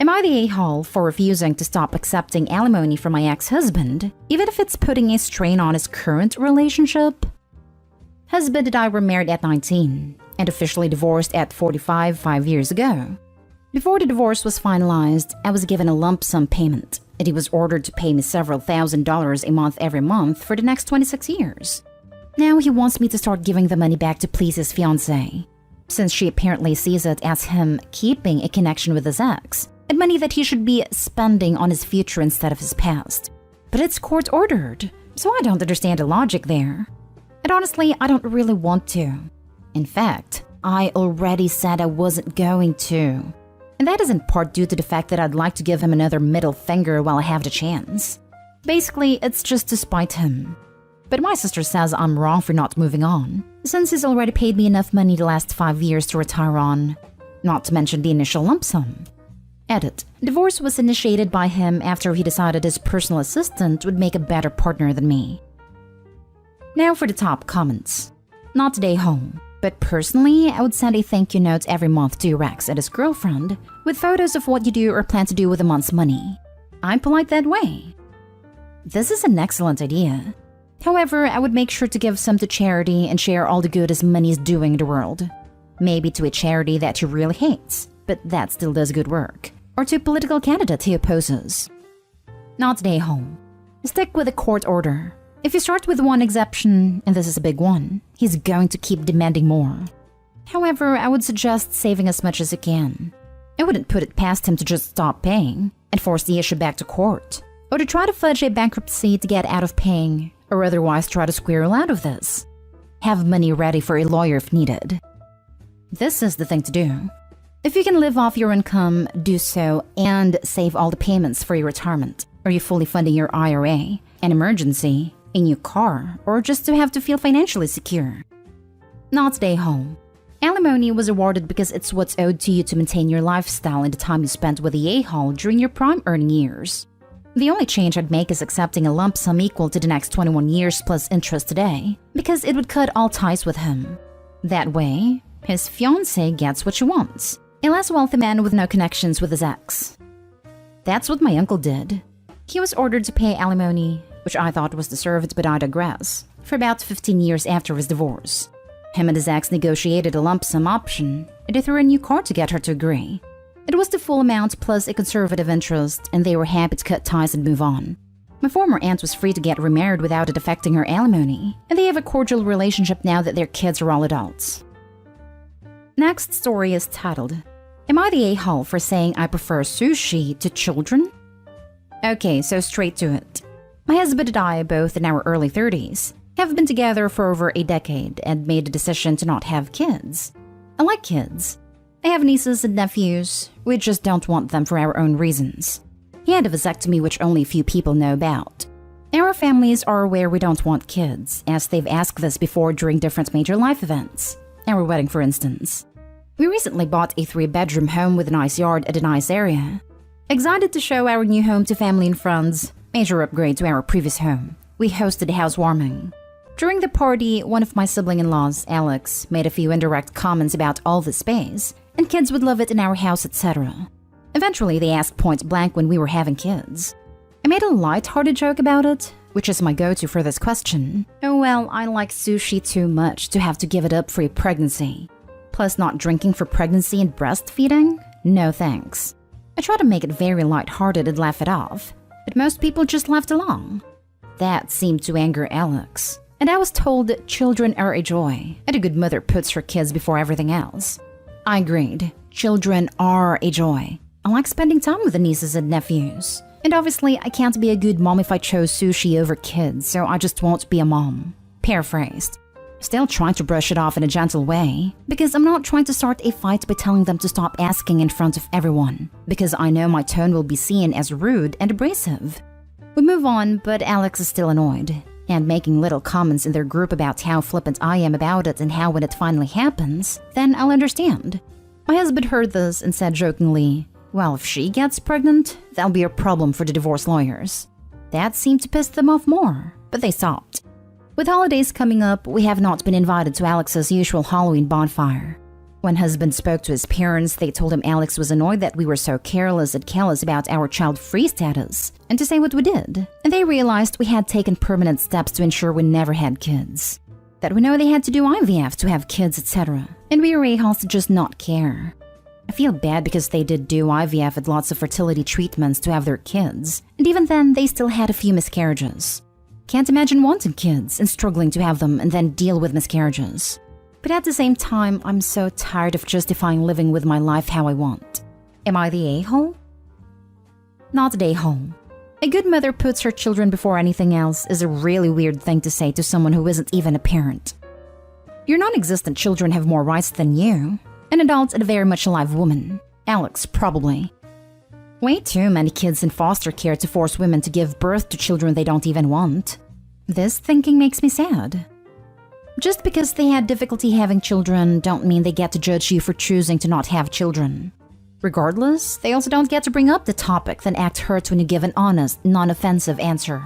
Am I the a-hole for refusing to stop accepting alimony from my ex-husband, even if it's putting a strain on his current relationship? Husband and I were married at 19 and officially divorced at 45 5 years ago. Before the divorce was finalized, I was given a lump sum payment, and he was ordered to pay me several $1,000s a month every month for the next 26 years. Now he wants me to start giving the money back to please his fiancée, since she apparently sees it as him keeping a connection with his ex, and money that he should be spending on his future instead of his past. But it's court-ordered, so I don't understand the logic there. And honestly, I don't really want to. In fact, I already said I wasn't going to. And that is in part due to the fact that I'd like to give him another middle finger while I have the chance. Basically, it's just to spite him. But my sister says I'm wrong for not moving on, since he's already paid me enough money the last 5 years to retire on, not to mention the initial lump sum. Edit. Divorce was initiated by him after he decided his personal assistant would make a better partner than me. Now for the top comments. Not today home, but personally, I would send a thank you note every month to your ex and his girlfriend with photos of what you do or plan to do with a month's money. I'm polite that way. This is an excellent idea. However, I would make sure to give some to charity and share all the good his money is doing in the world. Maybe to a charity that he really hates, but that still does good work. Or to a political candidate he opposes. Not today home. Stick with a court order. If you start with one exception, and this is a big one, he's going to keep demanding more. However, I would suggest saving as much as you can. I wouldn't put it past him to just stop paying and force the issue back to court, or to try to fudge a bankruptcy to get out of paying, or otherwise try to squirrel out of this. Have money ready for a lawyer if needed. This is the thing to do. If you can live off your income, do so and save all the payments for your retirement. Are you fully funding your IRA, an emergency, a new car, or just to have to feel financially secure? Not stay home. Alimony was awarded because it's what's owed to you to maintain your lifestyle in the time you spent with the a-hole during your prime earning years. The only change I'd make is accepting a lump sum equal to the next 21 years plus interest today, because it would cut all ties with him. That way, his fiancée gets what she wants. A less wealthy man with no connections with his ex. That's what my uncle did. He was ordered to pay alimony, which I thought was deserved, but I digress, for about 15 years after his divorce. Him and his ex negotiated a lump sum option, and they threw a new card to get her to agree. It was the full amount plus a conservative interest, and they were happy to cut ties and move on. My former aunt was free to get remarried without it affecting her alimony, and they have a cordial relationship now that their kids are all adults. Next story is titled, Am I the a-hole for saying I prefer sushi to children? Okay, so straight to it. My husband and I, both in our early 30s, have been together for over a decade and made a decision to not have kids. I like kids. I have nieces and nephews. We just don't want them for our own reasons. He had a vasectomy which only a few people know about. Our families are aware we don't want kids, as they've asked this before during different major life events. Our wedding, for instance. We recently bought a 3-bedroom home with a nice yard at a nice area. Excited to show our new home to family and friends, major upgrade to our previous home. We hosted a housewarming. During the party, one of my sibling-in-laws, Alex, made a few indirect comments about all the space, and kids would love it in our house, etc. Eventually, they asked point blank when we were having kids. I made a light-hearted joke about it, which is my go-to for this question. Oh well, I like sushi too much to have to give it up for a pregnancy. Plus not drinking for pregnancy and breastfeeding? No thanks. I try to make it very light-hearted and laugh it off, but most people just laughed along. That seemed to anger Alex, and I was told that children are a joy, and a good mother puts her kids before everything else. I agreed. Children are a joy. I like spending time with the nieces and nephews. And obviously, I can't be a good mom if I chose sushi over kids, so I just won't be a mom. Paraphrased. Still trying to brush it off in a gentle way, because I'm not trying to start a fight by telling them to stop asking in front of everyone, because I know my tone will be seen as rude and abrasive. We move on, but Alex is still annoyed, and making little comments in their group about how flippant I am about it and how when it finally happens, then I'll understand. My husband heard this and said jokingly, well, if she gets pregnant, that'll be a problem for the divorce lawyers. That seemed to piss them off more, but they stopped. With holidays coming up, we have not been invited to Alex's usual Halloween bonfire. When husband spoke to his parents, they told him Alex was annoyed that we were so careless and callous about our child-free status, and to say what we did. And they realized we had taken permanent steps to ensure we never had kids. That we know they had to do IVF to have kids, etc. And we were a-holes to just not care. I feel bad because they did do IVF and lots of fertility treatments to have their kids, and even then they still had a few miscarriages. Can't imagine wanting kids and struggling to have them and then deal with miscarriages. But at the same time, I'm so tired of justifying living with my life how I want. Am I the a-hole? Not the a-hole. A good mother puts her children before anything else is a really weird thing to say to someone who isn't even a parent. Your non-existent children have more rights than you. An adult and a very much alive woman. Alex, probably. Way too many kids in foster care to force women to give birth to children they don't even want. This thinking makes me sad. Just because they had difficulty having children don't mean they get to judge you for choosing to not have children. Regardless, they also don't get to bring up the topic that act hurts when you give an honest, non-offensive answer.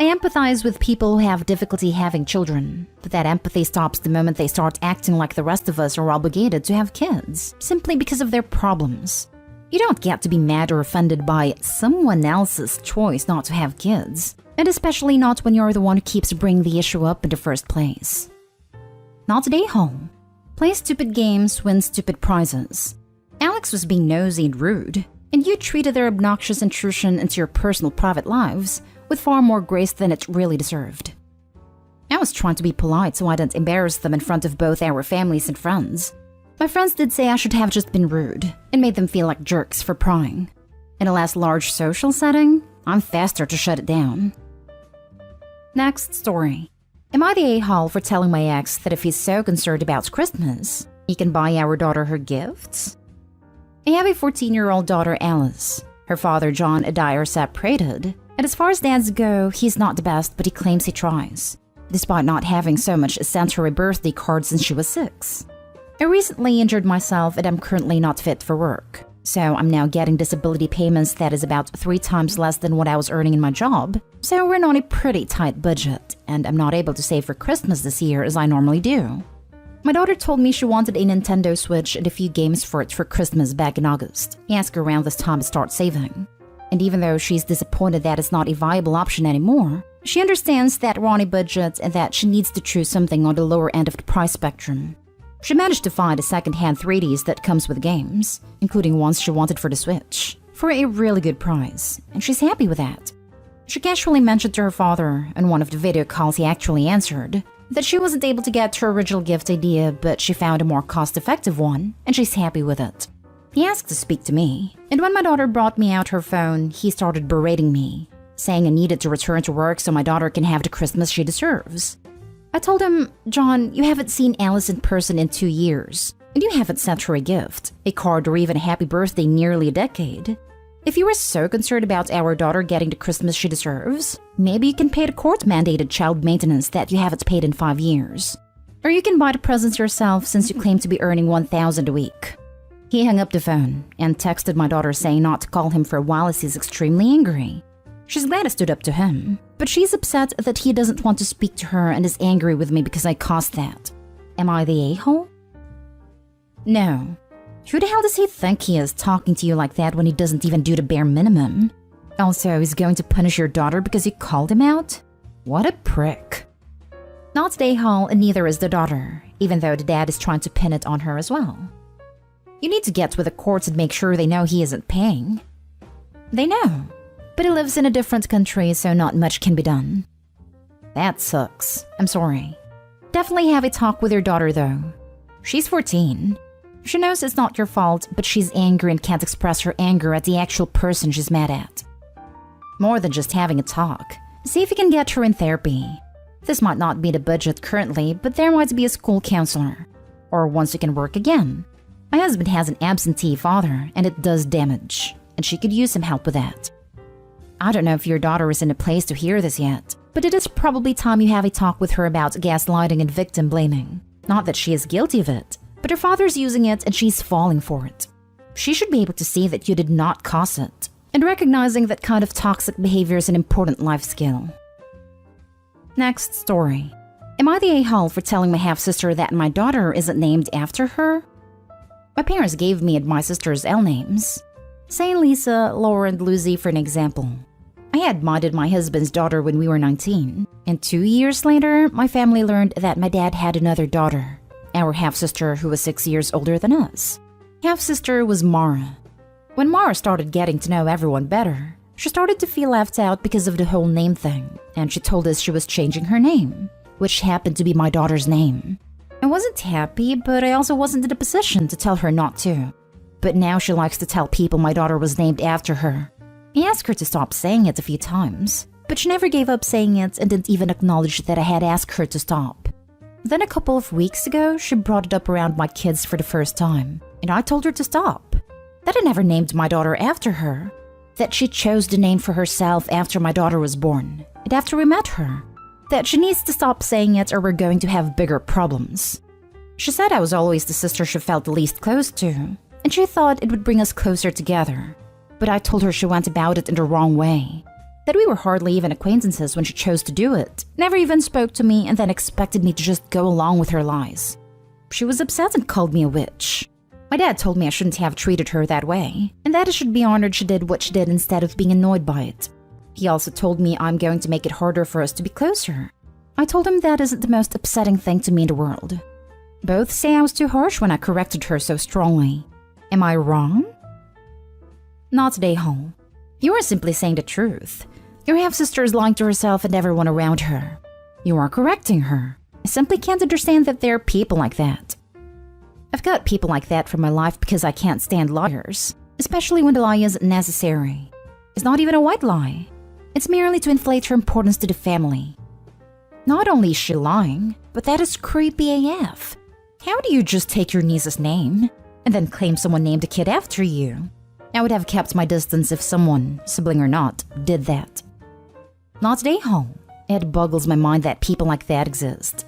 I empathize with people who have difficulty having children, but that empathy stops the moment they start acting like the rest of us are obligated to have kids, simply because of their problems. You don't get to be mad or offended by someone else's choice not to have kids. And especially not when you're the one who keeps bringing the issue up in the first place. Not today, home. Play stupid games, win stupid prizes. Alex was being nosy and rude, and you treated their obnoxious intrusion into your personal private lives with far more grace than it really deserved. I was trying to be polite so I didn't embarrass them in front of both our families and friends. My friends did say I should have just been rude and made them feel like jerks for prying. In a less large social setting, I'm faster to shut it down. Next story. Am I the a-hole for telling my ex that if he's so concerned about Christmas, he can buy our daughter her gifts? I have a 14-year-old daughter, Alice. Her father, John, and I are separated, and as far as dads go, he's not the best, but he claims he tries, despite not having so much as sent her a birthday card since she was 6. I recently injured myself and I'm currently not fit for work. So I'm now getting disability payments that is about 3 times less than what I was earning in my job. So we're on a pretty tight budget, and I'm not able to save for Christmas this year as I normally do. My daughter told me she wanted a Nintendo Switch and a few games for it for Christmas back in August. I asked her around this time to start saving. And even though she's disappointed that it's not a viable option anymore, she understands that we're on a budget and that she needs to choose something on the lower end of the price spectrum. She managed to find a second-hand 3Ds that comes with games, including ones she wanted for the Switch, for a really good price, and she's happy with that. She casually mentioned to her father, in one of the video calls he actually answered, that she wasn't able to get her original gift idea, but she found a more cost-effective one, and she's happy with it. He asked to speak to me, and when my daughter brought me out her phone, he started berating me, saying I needed to return to work so my daughter can have the Christmas she deserves. I told him, John, you haven't seen Alice in person in 2 years, and you haven't sent her a gift, a card, or even a happy birthday in nearly a decade. If you were so concerned about our daughter getting the Christmas she deserves, maybe you can pay the court-mandated child maintenance that you haven't paid in 5 years. Or you can buy the presents yourself since you claim to be earning $1,000 a week. He hung up the phone and texted my daughter saying not to call him for a while as he's extremely angry. She's glad I stood up to him, but she's upset that he doesn't want to speak to her and is angry with me because I caused that. Am I the a-hole? No. Who the hell does he think he is talking to you like that when he doesn't even do the bare minimum? Also, he's going to punish your daughter because you called him out? What a prick. Not the a-hole, and neither is the daughter, even though the dad is trying to pin it on her as well. You need to get with the courts and make sure they know he isn't paying. They know. But he lives in a different country, so not much can be done. That sucks. I'm sorry. Definitely have a talk with your daughter, though. She's 14. She knows it's not your fault, but she's angry and can't express her anger at the actual person she's mad at. More than just having a talk, see if you can get her in therapy. This might not be the budget currently, but there might be a school counselor. Or once you can work again. My husband has an absentee father, and it does damage, and she could use some help with that. I don't know if your daughter is in a place to hear this yet, but it is probably time you have a talk with her about gaslighting and victim blaming. Not that she is guilty of it, but her father's using it and she's falling for it. She should be able to see that you did not cause it, and recognizing that kind of toxic behavior is an important life skill. Next story. Am I the a-hole for telling my half-sister that my daughter isn't named after her? My parents gave me and my sisters L names. Say Lisa, Laura, and Lucy for an example. I had minded my husband's daughter when we were 19, and 2 years later, my family learned that my dad had another daughter, our half-sister who was 6 years older than us. Half-sister was Mara. When Mara started getting to know everyone better, she started to feel left out because of the whole name thing, and she told us she was changing her name, which happened to be my daughter's name. I wasn't happy, but I also wasn't in a position to tell her not to. But now she likes to tell people my daughter was named after her. I asked her to stop saying it a few times, but she never gave up saying it and didn't even acknowledge that I had asked her to stop. Then a couple of weeks ago, she brought it up around my kids for the first time, and I told her to stop. That I never named my daughter after her. That she chose the name for herself after my daughter was born, and after we met her. That she needs to stop saying it or we're going to have bigger problems. She said I was always the sister she felt the least close to, and she thought it would bring us closer together. But I told her she went about it in the wrong way. That we were hardly even acquaintances when she chose to do it, never even spoke to me, and then expected me to just go along with her lies. She was upset and called me a witch. My dad told me I shouldn't have treated her that way, and that I should be honored she did what she did instead of being annoyed by it. He also told me I'm going to make it harder for us to be closer. I told him that isn't the most upsetting thing to me in the world. Both say I was too harsh when I corrected her so strongly. Am I wrong? Not today, home. You are simply saying the truth. Your half-sister is lying to herself and everyone around her. You are correcting her. I simply can't understand that there are people like that. I've got people like that from my life because I can't stand liars, especially when the lie isn't necessary. It's not even a white lie. It's merely to inflate her importance to the family. Not only is she lying, but that is creepy AF. How do you just take your niece's name and then claim someone named a kid after you? I would have kept my distance if someone, sibling or not, did that. Not today, home. It boggles my mind that people like that exist.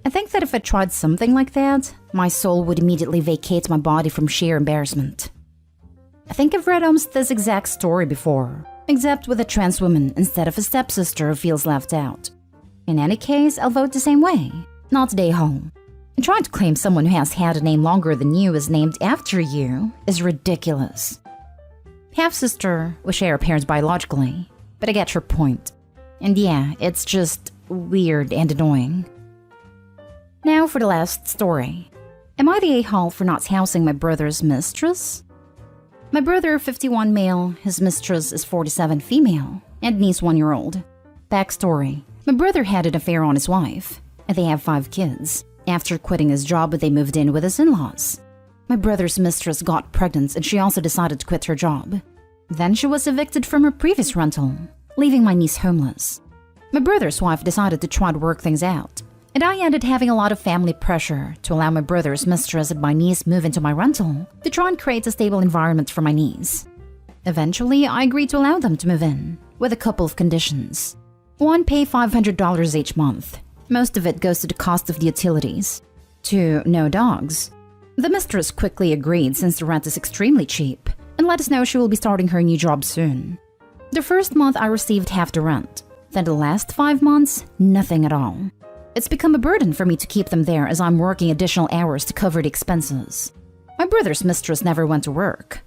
I think that if I tried something like that, my soul would immediately vacate my body from sheer embarrassment. I think I've read almost this exact story before, except with a trans woman instead of a stepsister who feels left out. In any case, I'll vote the same way. Not today, home. And trying to claim someone who has had a name longer than you is named after you is ridiculous. Half-sister, we share parents biologically, but I get your point. And yeah, it's just weird and annoying. Now for the last story. Am I the a-hole for not housing my brother's mistress? My brother, 51 male, his mistress is 47 female, and niece 1-year-old. Backstory. My brother had an affair on his wife, and they have 5 kids. After quitting his job, they moved in with his in-laws. My brother's mistress got pregnant and she also decided to quit her job. Then she was evicted from her previous rental, leaving my niece homeless. My brother's wife decided to try to work things out, and I ended having a lot of family pressure to allow my brother's mistress and my niece move into my rental to try and create a stable environment for my niece. Eventually, I agreed to allow them to move in, with a couple of conditions. 1, pay $500 each month. Most of it goes to the cost of the utilities. 2, no dogs. The mistress quickly agreed since the rent is extremely cheap, and let us know she will be starting her new job soon. The first month I received half the rent, then the last 5 months, nothing at all. It's become a burden for me to keep them there as I'm working additional hours to cover the expenses. My brother's mistress never went to work.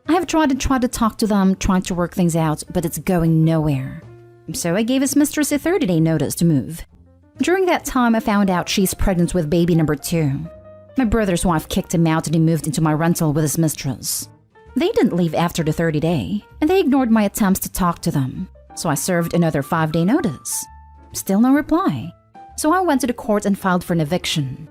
I have tried to talk to them, trying to work things out, but it's going nowhere. So I gave his mistress a 30-day notice to move. During that time, I found out she's pregnant with baby number 2. My brother's wife kicked him out and he moved into my rental with his mistress. They didn't leave after the 30-day, and they ignored my attempts to talk to them. So I served another 5-day notice. Still no reply. So I went to the court and filed for an eviction.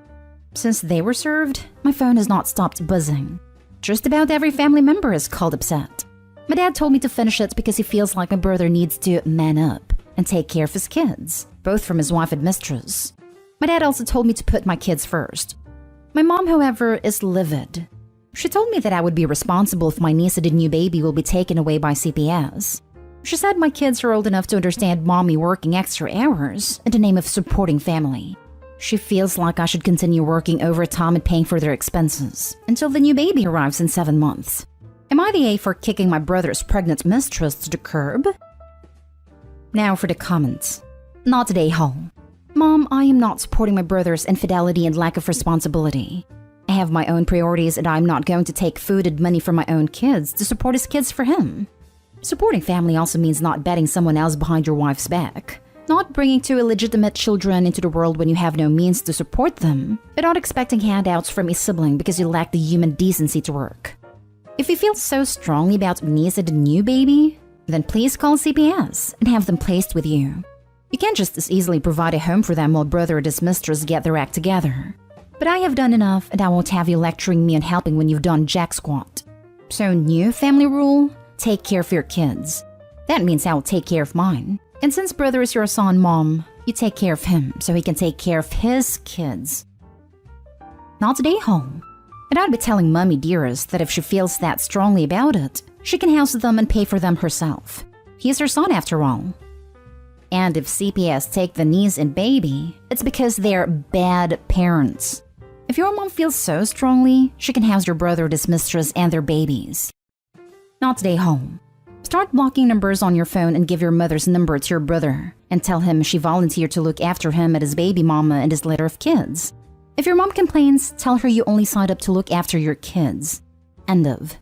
Since they were served, my phone has not stopped buzzing. Just about every family member is called upset. My dad told me to finish it because he feels like my brother needs to man up and take care of his kids, both from his wife and mistress. My dad also told me to put my kids first. My mom, however, is livid. She told me that I would be responsible if my niece and a new baby will be taken away by CPS. She said my kids are old enough to understand mommy working extra hours in the name of supporting family. She feels like I should continue working overtime and paying for their expenses until the new baby arrives in 7 months. Am I the A for kicking my brother's pregnant mistress to the curb? Now for the comments. Not today, home. Mom, I am not supporting my brother's infidelity and lack of responsibility. I have my own priorities and I'm not going to take food and money from my own kids to support his kids for him. Supporting family also means not betting someone else behind your wife's back. Not bringing two illegitimate children into the world when you have no means to support them, but not expecting handouts from a sibling because you lack the human decency to work. If you feel so strongly about niece and a new baby, then please call CPS and have them placed with you. You can't just as easily provide a home for them while brother and his mistress get their act together. But I have done enough and I won't have you lecturing me and helping when you've done jack squat. So new family rule, take care of your kids. That means I will take care of mine. And since brother is your son, Mom, you take care of him so he can take care of his kids. Not today, home. And I'd be telling Mummy Dearest that if she feels that strongly about it, she can house them and pay for them herself. He's her son after all. And if CPS take the niece and baby, it's because they're bad parents. If your mom feels so strongly, she can house your brother, his mistress, and their babies. Not today, home. Start blocking numbers on your phone and give your mother's number to your brother and tell him she volunteered to look after him and his baby mama and his litter of kids. If your mom complains, tell her you only signed up to look after your kids. End of.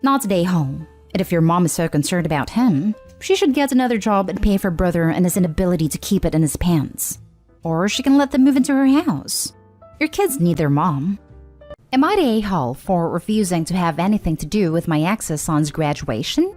Not today, home. And if your mom is so concerned about him, she should get another job and pay for brother and his inability to keep it in his pants. Or she can let them move into her house. Your kids need their mom. Am I the a-hole for refusing to have anything to do with my ex's son's graduation?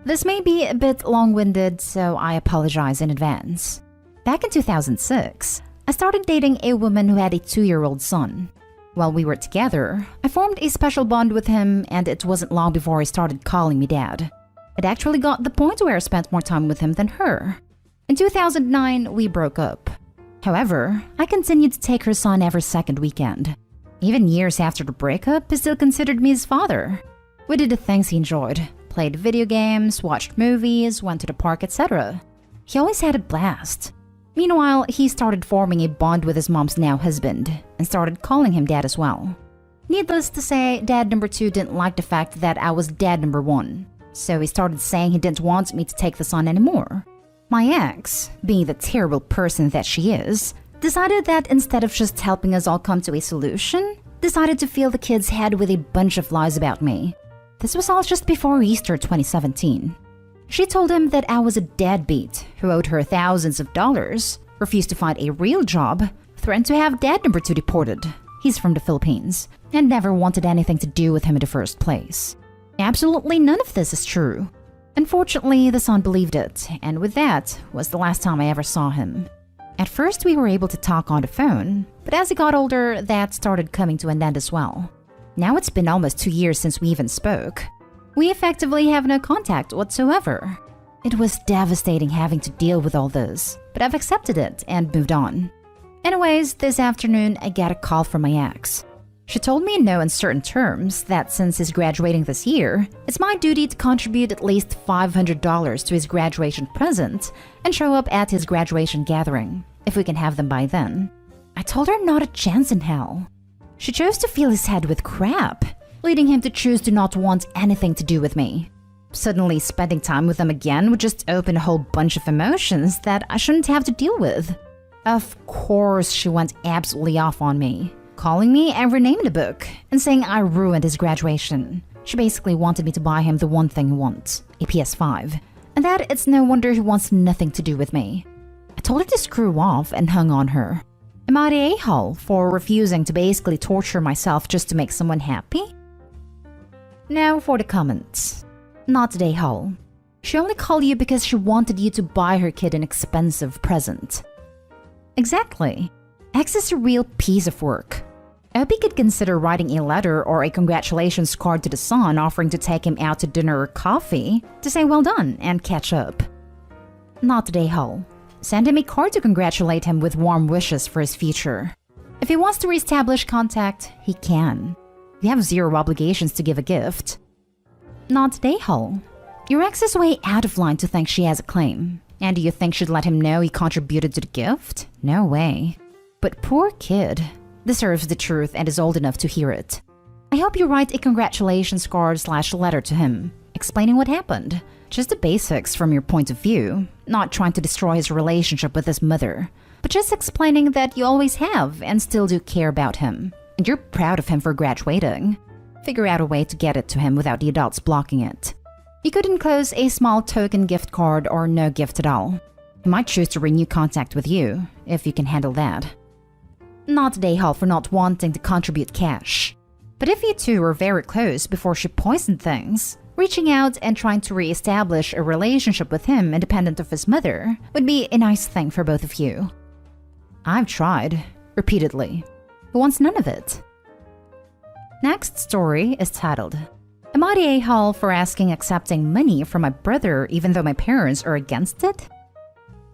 This may be a bit long-winded, so I apologize in advance. Back in 2006, I started dating a woman who had a 2-year-old son. While we were together, I formed a special bond with him, and it wasn't long before he started calling me dad. It actually got to the point where I spent more time with him than her. In 2009, we broke up. However, I continued to take her son every second weekend. Even years after the breakup, he still considered me his father. We did the things he enjoyed, played video games, watched movies, went to the park, etc. He always had a blast. Meanwhile, he started forming a bond with his mom's now husband and started calling him dad as well. Needless to say, dad number 2 didn't like the fact that I was dad number 1. So he started saying he didn't want me to take the son anymore. My ex, being the terrible person that she is, decided that instead of just helping us all come to a solution, decided to fill the kid's head with a bunch of lies about me. This was all just before Easter 2017. She told him that I was a deadbeat who owed her thousands of dollars, refused to find a real job, threatened to have dad number 2 deported. He's from the Philippines, and never wanted anything to do with him in the first place. Absolutely none of this is true. Unfortunately, the son believed it, and with that was the last time I ever saw him. At first, we were able to talk on the phone, but as he got older, that started coming to an end as well. Now it's been almost 2 years since we even spoke. We effectively have no contact whatsoever. It was devastating having to deal with all this, but I've accepted it and moved on. Anyways, this afternoon, I got a call from my ex. She told me in no uncertain terms that since he's graduating this year, it's my duty to contribute at least $500 to his graduation present and show up at his graduation gathering, if we can have them by then. I told her not a chance in hell. She chose to fill his head with crap, leading him to choose to not want anything to do with me. Suddenly spending time with them again would just open a whole bunch of emotions that I shouldn't have to deal with. Of course, she went absolutely off on me, calling me every name in the book and saying I ruined his graduation. She basically wanted me to buy him the one thing he wants, a PS5, and that it's no wonder he wants nothing to do with me. I told her to screw off and hung on her. Am I the a-hole for refusing to basically torture myself just to make someone happy? Now for the comments. Not the a-hole. She only called you because she wanted you to buy her kid an expensive present. Exactly. X is a real piece of work. I hope he could consider writing a letter or a congratulations card to the son offering to take him out to dinner or coffee to say well done and catch up. Not the a-hole. Send him a card to congratulate him with warm wishes for his future. If he wants to reestablish contact, he can. You have zero obligations to give a gift. Not the a-hole. Your ex is way out of line to think she has a claim. And do you think she'd let him know he contributed to the gift? No way. But poor kid deserves the truth and is old enough to hear it. I hope you write a congratulations card/letter to him, explaining what happened. Just the basics from your point of view, not trying to destroy his relationship with his mother, but just explaining that you always have and still do care about him, and you're proud of him for graduating. Figure out a way to get it to him without the adults blocking it. You could enclose a small token gift card or no gift at all. He might choose to renew contact with you, if you can handle that. Not day-haul for not wanting to contribute cash. But if you two were very close before she poisoned things, reaching out and trying to re-establish a relationship with him independent of his mother would be a nice thing for both of you. I've tried, repeatedly. Who wants none of it? Next story is titled, Am I the a-hole for asking accepting money from my brother even though my parents are against it?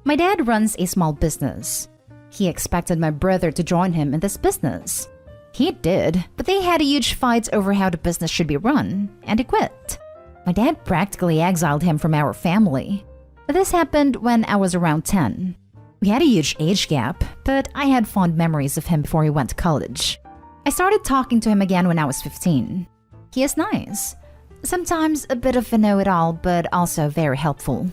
My dad runs a small business. He expected my brother to join him in this business. He did, but they had a huge fight over how the business should be run, and he quit. My dad practically exiled him from our family. This happened when I was around 10. We had a huge age gap, but I had fond memories of him before he went to college. I started talking to him again when I was 15. He is nice. Sometimes a bit of a know-it-all, but also very helpful.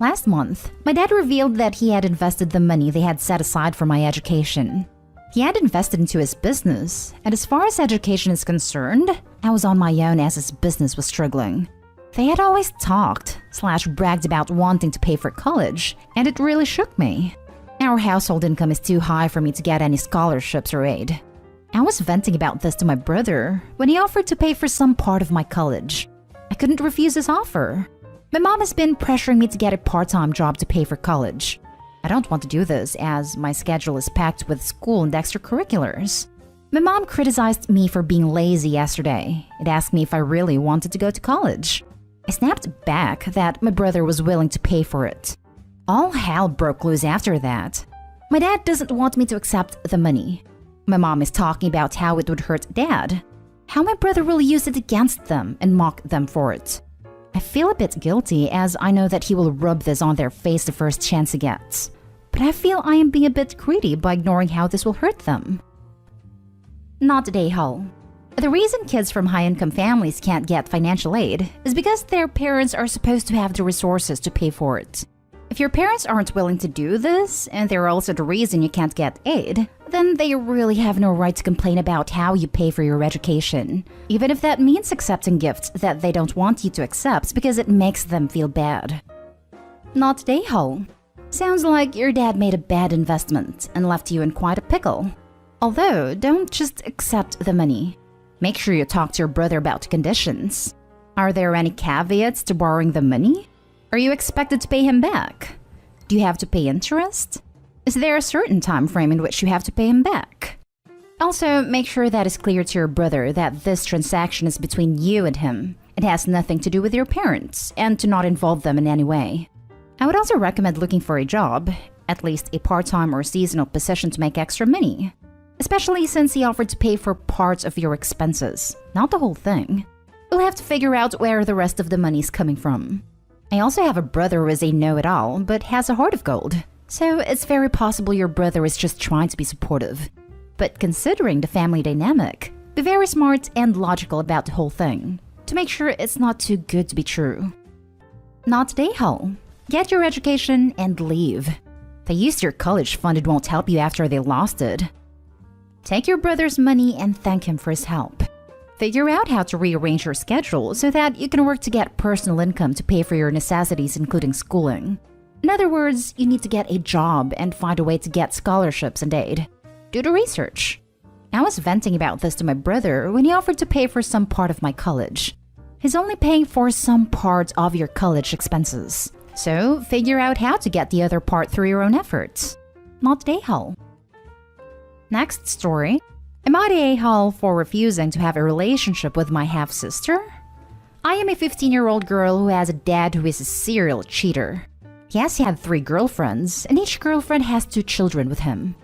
Last month, my dad revealed that he had invested the money they had set aside for my education. He had invested into his business, and as far as education is concerned, I was on my own as his business was struggling. They had always talked/bragged about wanting to pay for college, and it really shook me. Our household income is too high for me to get any scholarships or aid. I was venting about this to my brother when he offered to pay for some part of my college. I couldn't refuse his offer. My mom has been pressuring me to get a part-time job to pay for college. I don't want to do this as my schedule is packed with school and extracurriculars. My mom criticized me for being lazy yesterday and asked me if I really wanted to go to college. I snapped back that my brother was willing to pay for it. All hell broke loose after that. My dad doesn't want me to accept the money. My mom is talking about how it would hurt Dad, how my brother will use it against them and mock them for it. I feel a bit guilty as I know that he will rub this on their face the first chance he gets. But I feel I am being a bit greedy by ignoring how this will hurt them. Not day-haul. The reason kids from high-income families can't get financial aid is because their parents are supposed to have the resources to pay for it. If your parents aren't willing to do this, and they're also the reason you can't get aid, then they really have no right to complain about how you pay for your education, even if that means accepting gifts that they don't want you to accept because it makes them feel bad. Not day-haul. Sounds like your dad made a bad investment and left you in quite a pickle. Although, don't just accept the money. Make sure you talk to your brother about the conditions. Are there any caveats to borrowing the money? Are you expected to pay him back? Do you have to pay interest? Is there a certain time frame in which you have to pay him back? Also, make sure that it's clear to your brother that this transaction is between you and him. It has nothing to do with your parents, and to not involve them in any way. I would also recommend looking for a job, at least a part-time or seasonal position to make extra money. Especially since he offered to pay for parts of your expenses, not the whole thing. We'll have to figure out where the rest of the money is coming from. I also have a brother who is a know-it-all, but has a heart of gold. So it's very possible your brother is just trying to be supportive. But considering the family dynamic, be very smart and logical about the whole thing, to make sure it's not too good to be true. Not day-haul. Get your education and leave. They used your college fund, it won't help you after they lost it. Take your brother's money and thank him for his help. Figure out how to rearrange your schedule so that you can work to get personal income to pay for your necessities, including schooling. In other words, you need to get a job and find a way to get scholarships and aid. Do the research. I was venting about this to my brother when he offered to pay for some part of my college. He's only paying for some part of your college expenses. So figure out how to get the other part through your own efforts. Not day-haul. Next story. Am I the a-hole for refusing to have a relationship with my half-sister? I am a 15-year-old girl who has a dad who is a serial cheater. He has had 3 girlfriends, and each girlfriend has 2 children with him.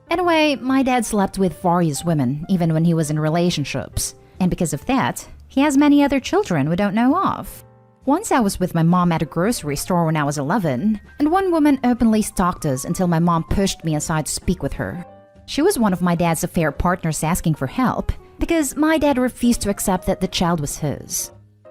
Anyway, my dad slept with various women, even when he was in relationships. And because of that, he has many other children we don't know of. Once I was with my mom at a grocery store when I was 11, and one woman openly stalked us until my mom pushed me aside to speak with her. She was one of my dad's affair partners asking for help because my dad refused to accept that the child was his.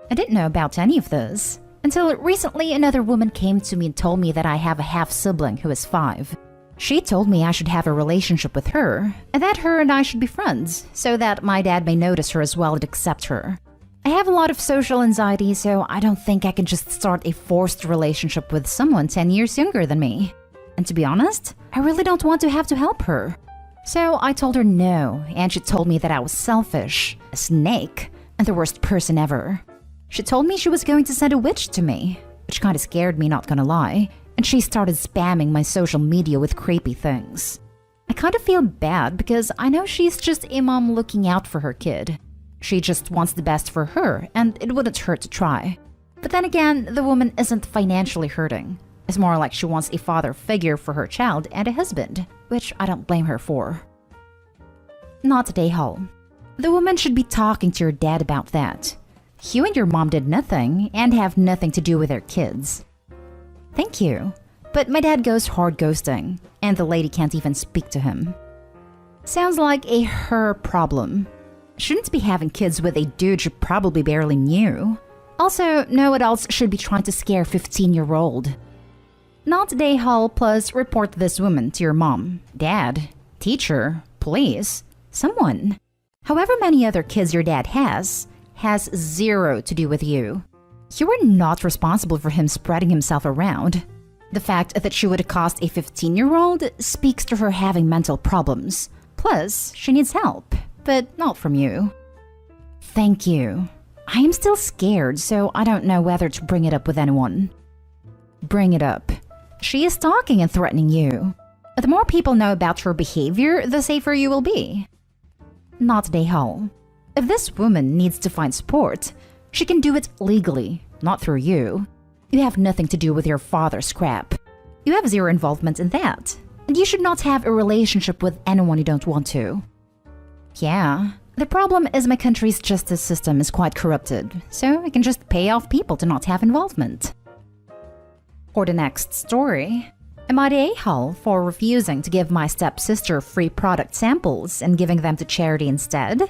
I didn't know about any of this until recently another woman came to me and told me that I have a half-sibling who is 5. She told me I should have a relationship with her, and that her and I should be friends, so that my dad may notice her as well and accept her. I have a lot of social anxiety, so I don't think I can just start a forced relationship with someone 10 years younger than me. And to be honest, I really don't want to have to help her. So I told her no, and she told me that I was selfish, a snake, and the worst person ever. She told me she was going to send a witch to me, which kinda scared me, not gonna lie, and she started spamming my social media with creepy things. I kinda feel bad because I know she's just a mom looking out for her kid. She just wants the best for her, and it wouldn't hurt to try. But then again, the woman isn't financially hurting. It's more like she wants a father figure for her child and a husband, which I don't blame her for. Not today, Hull. The woman should be talking to your dad about that. You and your mom did nothing and have nothing to do with their kids. Thank you, but my dad goes hard ghosting, and the lady can't even speak to him. Sounds like a her problem. Shouldn't be having kids with a dude you probably barely knew. Also, no adults should be trying to scare 15-year-old. Not today, Hull, plus report this woman to your mom, dad, teacher, police, someone. However many other kids your dad has zero to do with you. You were not responsible for him spreading himself around. The fact that she would accost a 15-year-old speaks to her having mental problems. Plus, she needs help, but not from you. Thank you. I am still scared, so I don't know whether to bring it up with anyone. Bring it up. She is stalking and threatening you. The more people know about her behavior, the safer you will be. Not today, Hull. If this woman needs to find support, she can do it legally, not through you. You have nothing to do with your father's crap. You have zero involvement in that, and you should not have a relationship with anyone you don't want to. Yeah, the problem is my country's justice system is quite corrupted, so I can just pay off people to not have involvement. For the next story, am I the a-hole for refusing to give my stepsister free product samples and giving them to charity instead?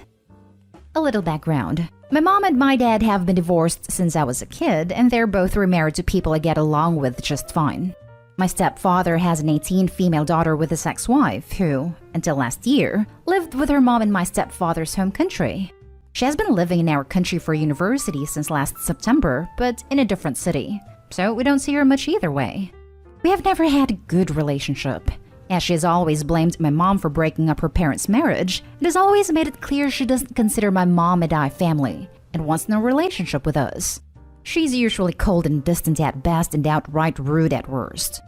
A little background. My mom and my dad have been divorced since I was a kid, and they're both remarried to people I get along with just fine. My stepfather has an 18 female daughter with his ex-wife who, until last year, lived with her mom in my stepfather's home country. She has been living in our country for university since last September, but in a different city, so we don't see her much either way. We have never had a good relationship, as she has always blamed my mom for breaking up her parents' marriage and has always made it clear she doesn't consider my mom and I family and wants no relationship with us. She's usually cold and distant at best and outright rude at worst.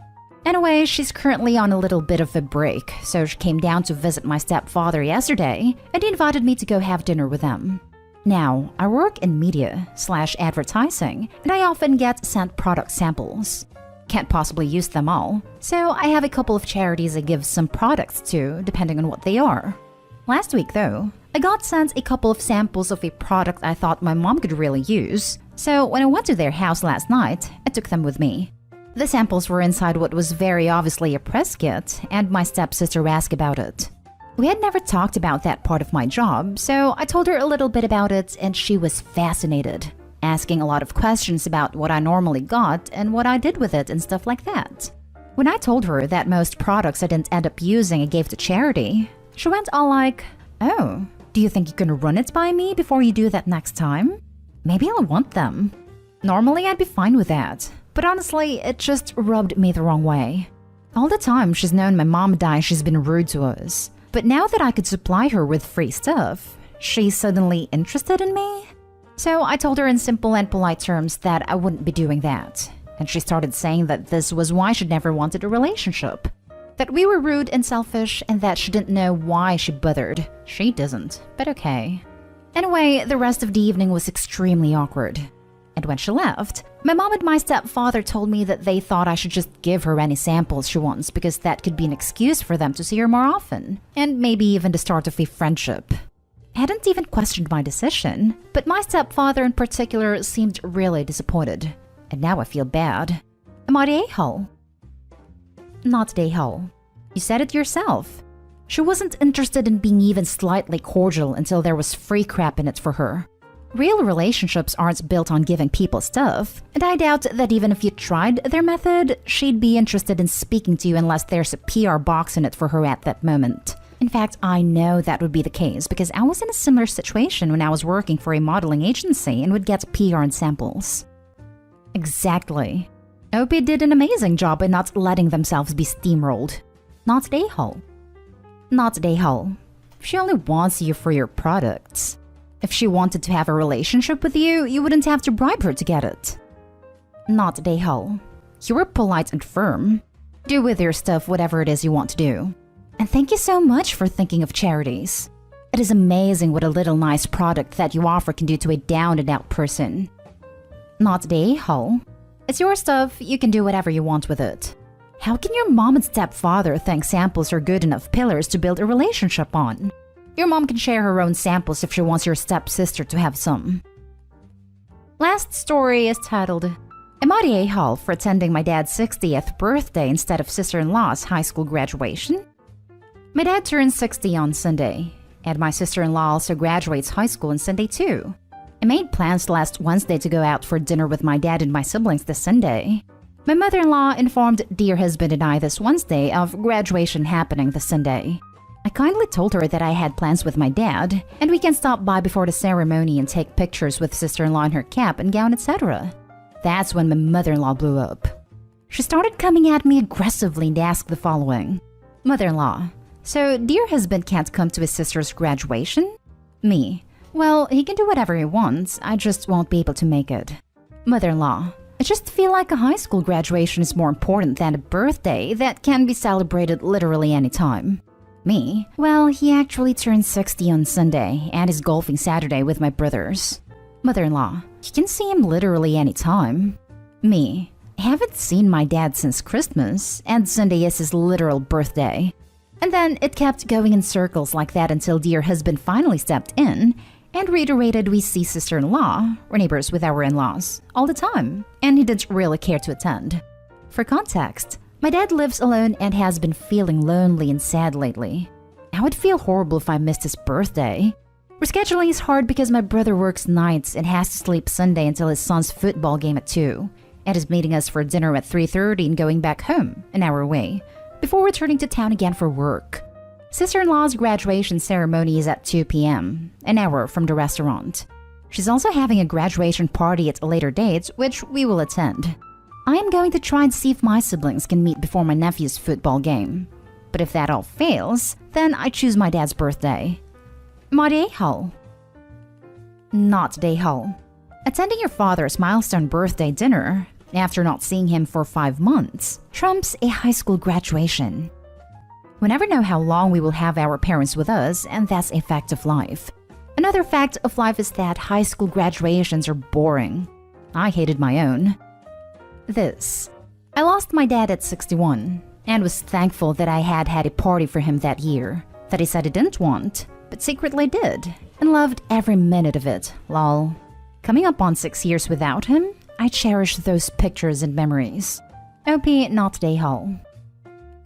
Anyway, she's currently on a little bit of a break, so she came down to visit my stepfather yesterday and invited me to go have dinner with them. Now, I work in media/advertising, and I often get sent product samples. Can't possibly use them all, so I have a couple of charities I give some products to, depending on what they are. Last week, though, I got sent a couple of samples of a product I thought my mom could really use, so when I went to their house last night, I took them with me. The samples were inside what was very obviously a press kit, and my stepsister asked about it. We had never talked about that part of my job, so I told her a little bit about it, and she was fascinated, asking a lot of questions about what I normally got and what I did with it and stuff like that. When I told her that most products I didn't end up using I gave to charity, she went all like, "Oh, do you think you can run it by me before you do that next time? Maybe I'll want them." Normally I'd be fine with that, but honestly, it just rubbed me the wrong way. All the time she's known my mom died, she's been rude to us. But now that I could supply her with free stuff, she's suddenly interested in me? So I told her in simple and polite terms that I wouldn't be doing that. And she started saying that this was why she'd never wanted a relationship. That we were rude and selfish and that she didn't know why she bothered. She doesn't, but okay. Anyway, the rest of the evening was extremely awkward. And when she left, my mom and my stepfather told me that they thought I should just give her any samples she wants because that could be an excuse for them to see her more often, and maybe even the start of a friendship. I hadn't even questioned my decision, but my stepfather in particular seemed really disappointed, and now I feel bad. Am I the a-hole? Not the a-hole. You said it yourself. She wasn't interested in being even slightly cordial until there was free crap in it for her. Real relationships aren't built on giving people stuff, and I doubt that even if you tried their method, she'd be interested in speaking to you unless there's a PR box in it for her at that moment. In fact, I know that would be the case because I was in a similar situation when I was working for a modeling agency and would get PR and samples. Exactly. OP did an amazing job in not letting themselves be steamrolled. Not a-hole. Not a-hole. She only wants you for your products. If she wanted to have a relationship with you, you wouldn't have to bribe her to get it. Not a-hole. You were polite and firm. Do with your stuff whatever it is you want to do. And thank you so much for thinking of charities. It is amazing what a little nice product that you offer can do to a down-and-out person. Not the a-hole. It's your stuff, you can do whatever you want with it. How can your mom and stepfather think samples are good enough pillars to build a relationship on? Your mom can share her own samples if she wants your stepsister to have some. Last story is titled, Am I the a-hole for attending my dad's 60th birthday instead of sister-in-law's high school graduation? My dad turns 60 on Sunday, and my sister-in-law also graduates high school on Sunday too. I made plans last Wednesday to go out for dinner with my dad and my siblings this Sunday. My mother-in-law informed dear husband and I this Wednesday of graduation happening this Sunday. I kindly told her that I had plans with my dad, and we can stop by before the ceremony and take pictures with sister-in-law in her cap and gown, etc. That's when my mother-in-law blew up. She started coming at me aggressively and asked the following. Mother-in-law, so dear husband can't come to his sister's graduation? Me, well, he can do whatever he wants, I just won't be able to make it. Mother-in-law, I just feel like a high school graduation is more important than a birthday that can be celebrated literally anytime. Me, well, he actually turned 60 on Sunday and is golfing Saturday with my brothers. Mother-in-law, you can see him literally anytime. Me, I haven't seen my dad since Christmas, and Sunday is his literal birthday. And then it kept going in circles like that until dear husband finally stepped in and reiterated we see sister-in-law, or neighbors with our in-laws, all the time, and he didn't really care to attend. For context, my dad lives alone and has been feeling lonely and sad lately. I would feel horrible if I missed his birthday. Rescheduling is hard because my brother works nights and has to sleep Sunday until his son's football game at 2, and is meeting us for dinner at 3:30 and going back home, an hour away, before returning to town again for work. Sister-in-law's graduation ceremony is at 2 p.m., an hour from the restaurant. She's also having a graduation party at a later date, which we will attend. I am going to try and see if my siblings can meet before my nephew's football game. But if that all fails, then I choose my dad's birthday. My a-hole. Not a-hole. Attending your father's milestone birthday dinner, after not seeing him for 5 months, trumps a high school graduation. We never know how long we will have our parents with us, and that's a fact of life. Another fact of life is that high school graduations are boring. I hated my own. I lost my dad at 61, and was thankful that I had a party for him that year, that he said he didn't want, but secretly did, and loved every minute of it, lol. Coming up on 6 years without him, I cherish those pictures and memories. OP, not a-hole.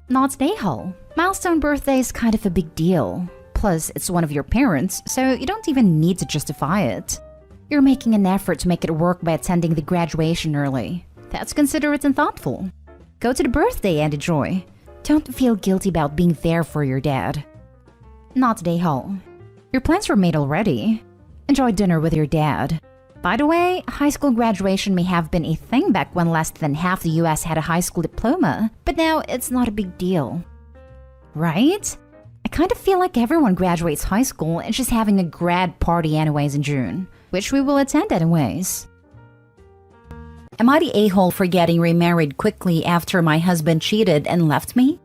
Not a-hole. Milestone birthday is kind of a big deal. Plus, it's one of your parents, so you don't even need to justify it. You're making an effort to make it work by attending the graduation early. That's considerate and thoughtful. Go to the birthday and enjoy. Don't feel guilty about being there for your dad. Not a-hole. Your plans were made already. Enjoy dinner with your dad. By the way, high school graduation may have been a thing back when less than half the US had a high school diploma, but now it's not a big deal. Right? I kind of feel like everyone graduates high school and just having a grad party anyways in June, which we will attend anyways. Am I the a-hole for getting remarried quickly after my husband cheated and left me?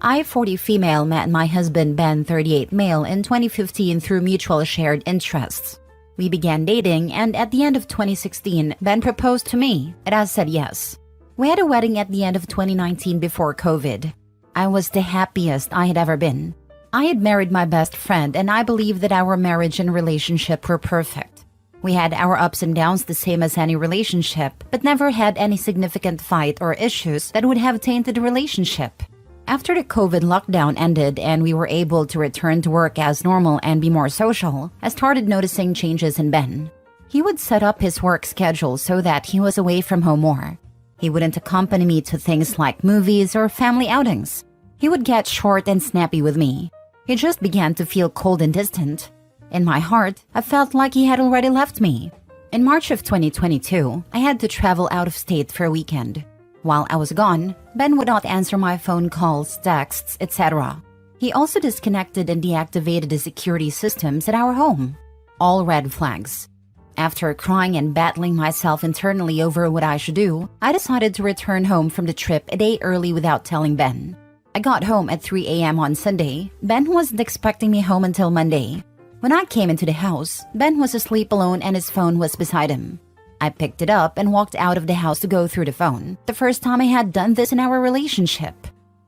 I, 40 female, met my husband Ben, 38 male, in 2015 through mutual shared interests. We began dating, and at the end of 2016, Ben proposed to me, and I said yes. We had a wedding at the end of 2019 before COVID. I was the happiest I had ever been. I had married my best friend, and I believe that our marriage and relationship were perfect. We had our ups and downs the same as any relationship, but never had any significant fight or issues that would have tainted the relationship. After the COVID lockdown ended and we were able to return to work as normal and be more social, I started noticing changes in Ben. He would set up his work schedule so that he was away from home more. He wouldn't accompany me to things like movies or family outings. He would get short and snappy with me. He just began to feel cold and distant. In my heart, I felt like he had already left me. In March of 2022, I had to travel out of state for a weekend. While I was gone, Ben would not answer my phone calls, texts, etc. He also disconnected and deactivated the security systems at our home. All red flags. After crying and battling myself internally over what I should do, I decided to return home from the trip a day early without telling Ben. I got home at 3 a.m. on Sunday. Ben wasn't expecting me home until Monday. When I came into the house, Ben was asleep alone and his phone was beside him. I picked it up and walked out of the house to go through the phone, the first time I had done this in our relationship.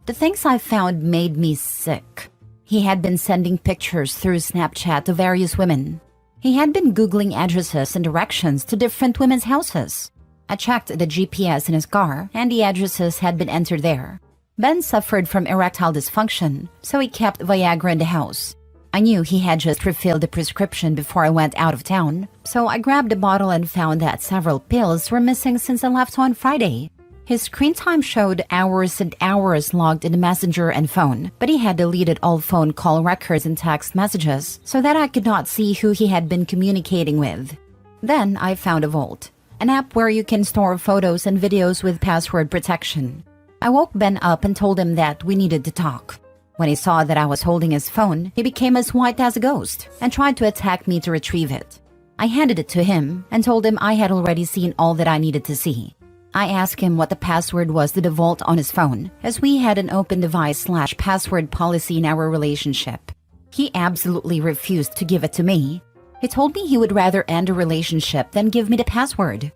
The things I found made me sick. He had been sending pictures through Snapchat to various women. He had been Googling addresses and directions to different women's houses. I checked the GPS in his car, and the addresses had been entered there. Ben suffered from erectile dysfunction, so he kept Viagra in the house. I knew he had just refilled the prescription before I went out of town, so I grabbed the bottle and found that several pills were missing since I left on Friday. His screen time showed hours and hours logged in the messenger and phone, but he had deleted all phone call records and text messages so that I could not see who he had been communicating with. Then I found a Vault, an app where you can store photos and videos with password protection. I woke Ben up and told him that we needed to talk. When he saw that I was holding his phone, he became as white as a ghost and tried to attack me to retrieve it. I handed it to him and told him I had already seen all that I needed to see. I asked him what the password was to the Vault on his phone, as we had an open device/password policy in our relationship. He absolutely refused to give it to me. He told me he would rather end a relationship than give me the password.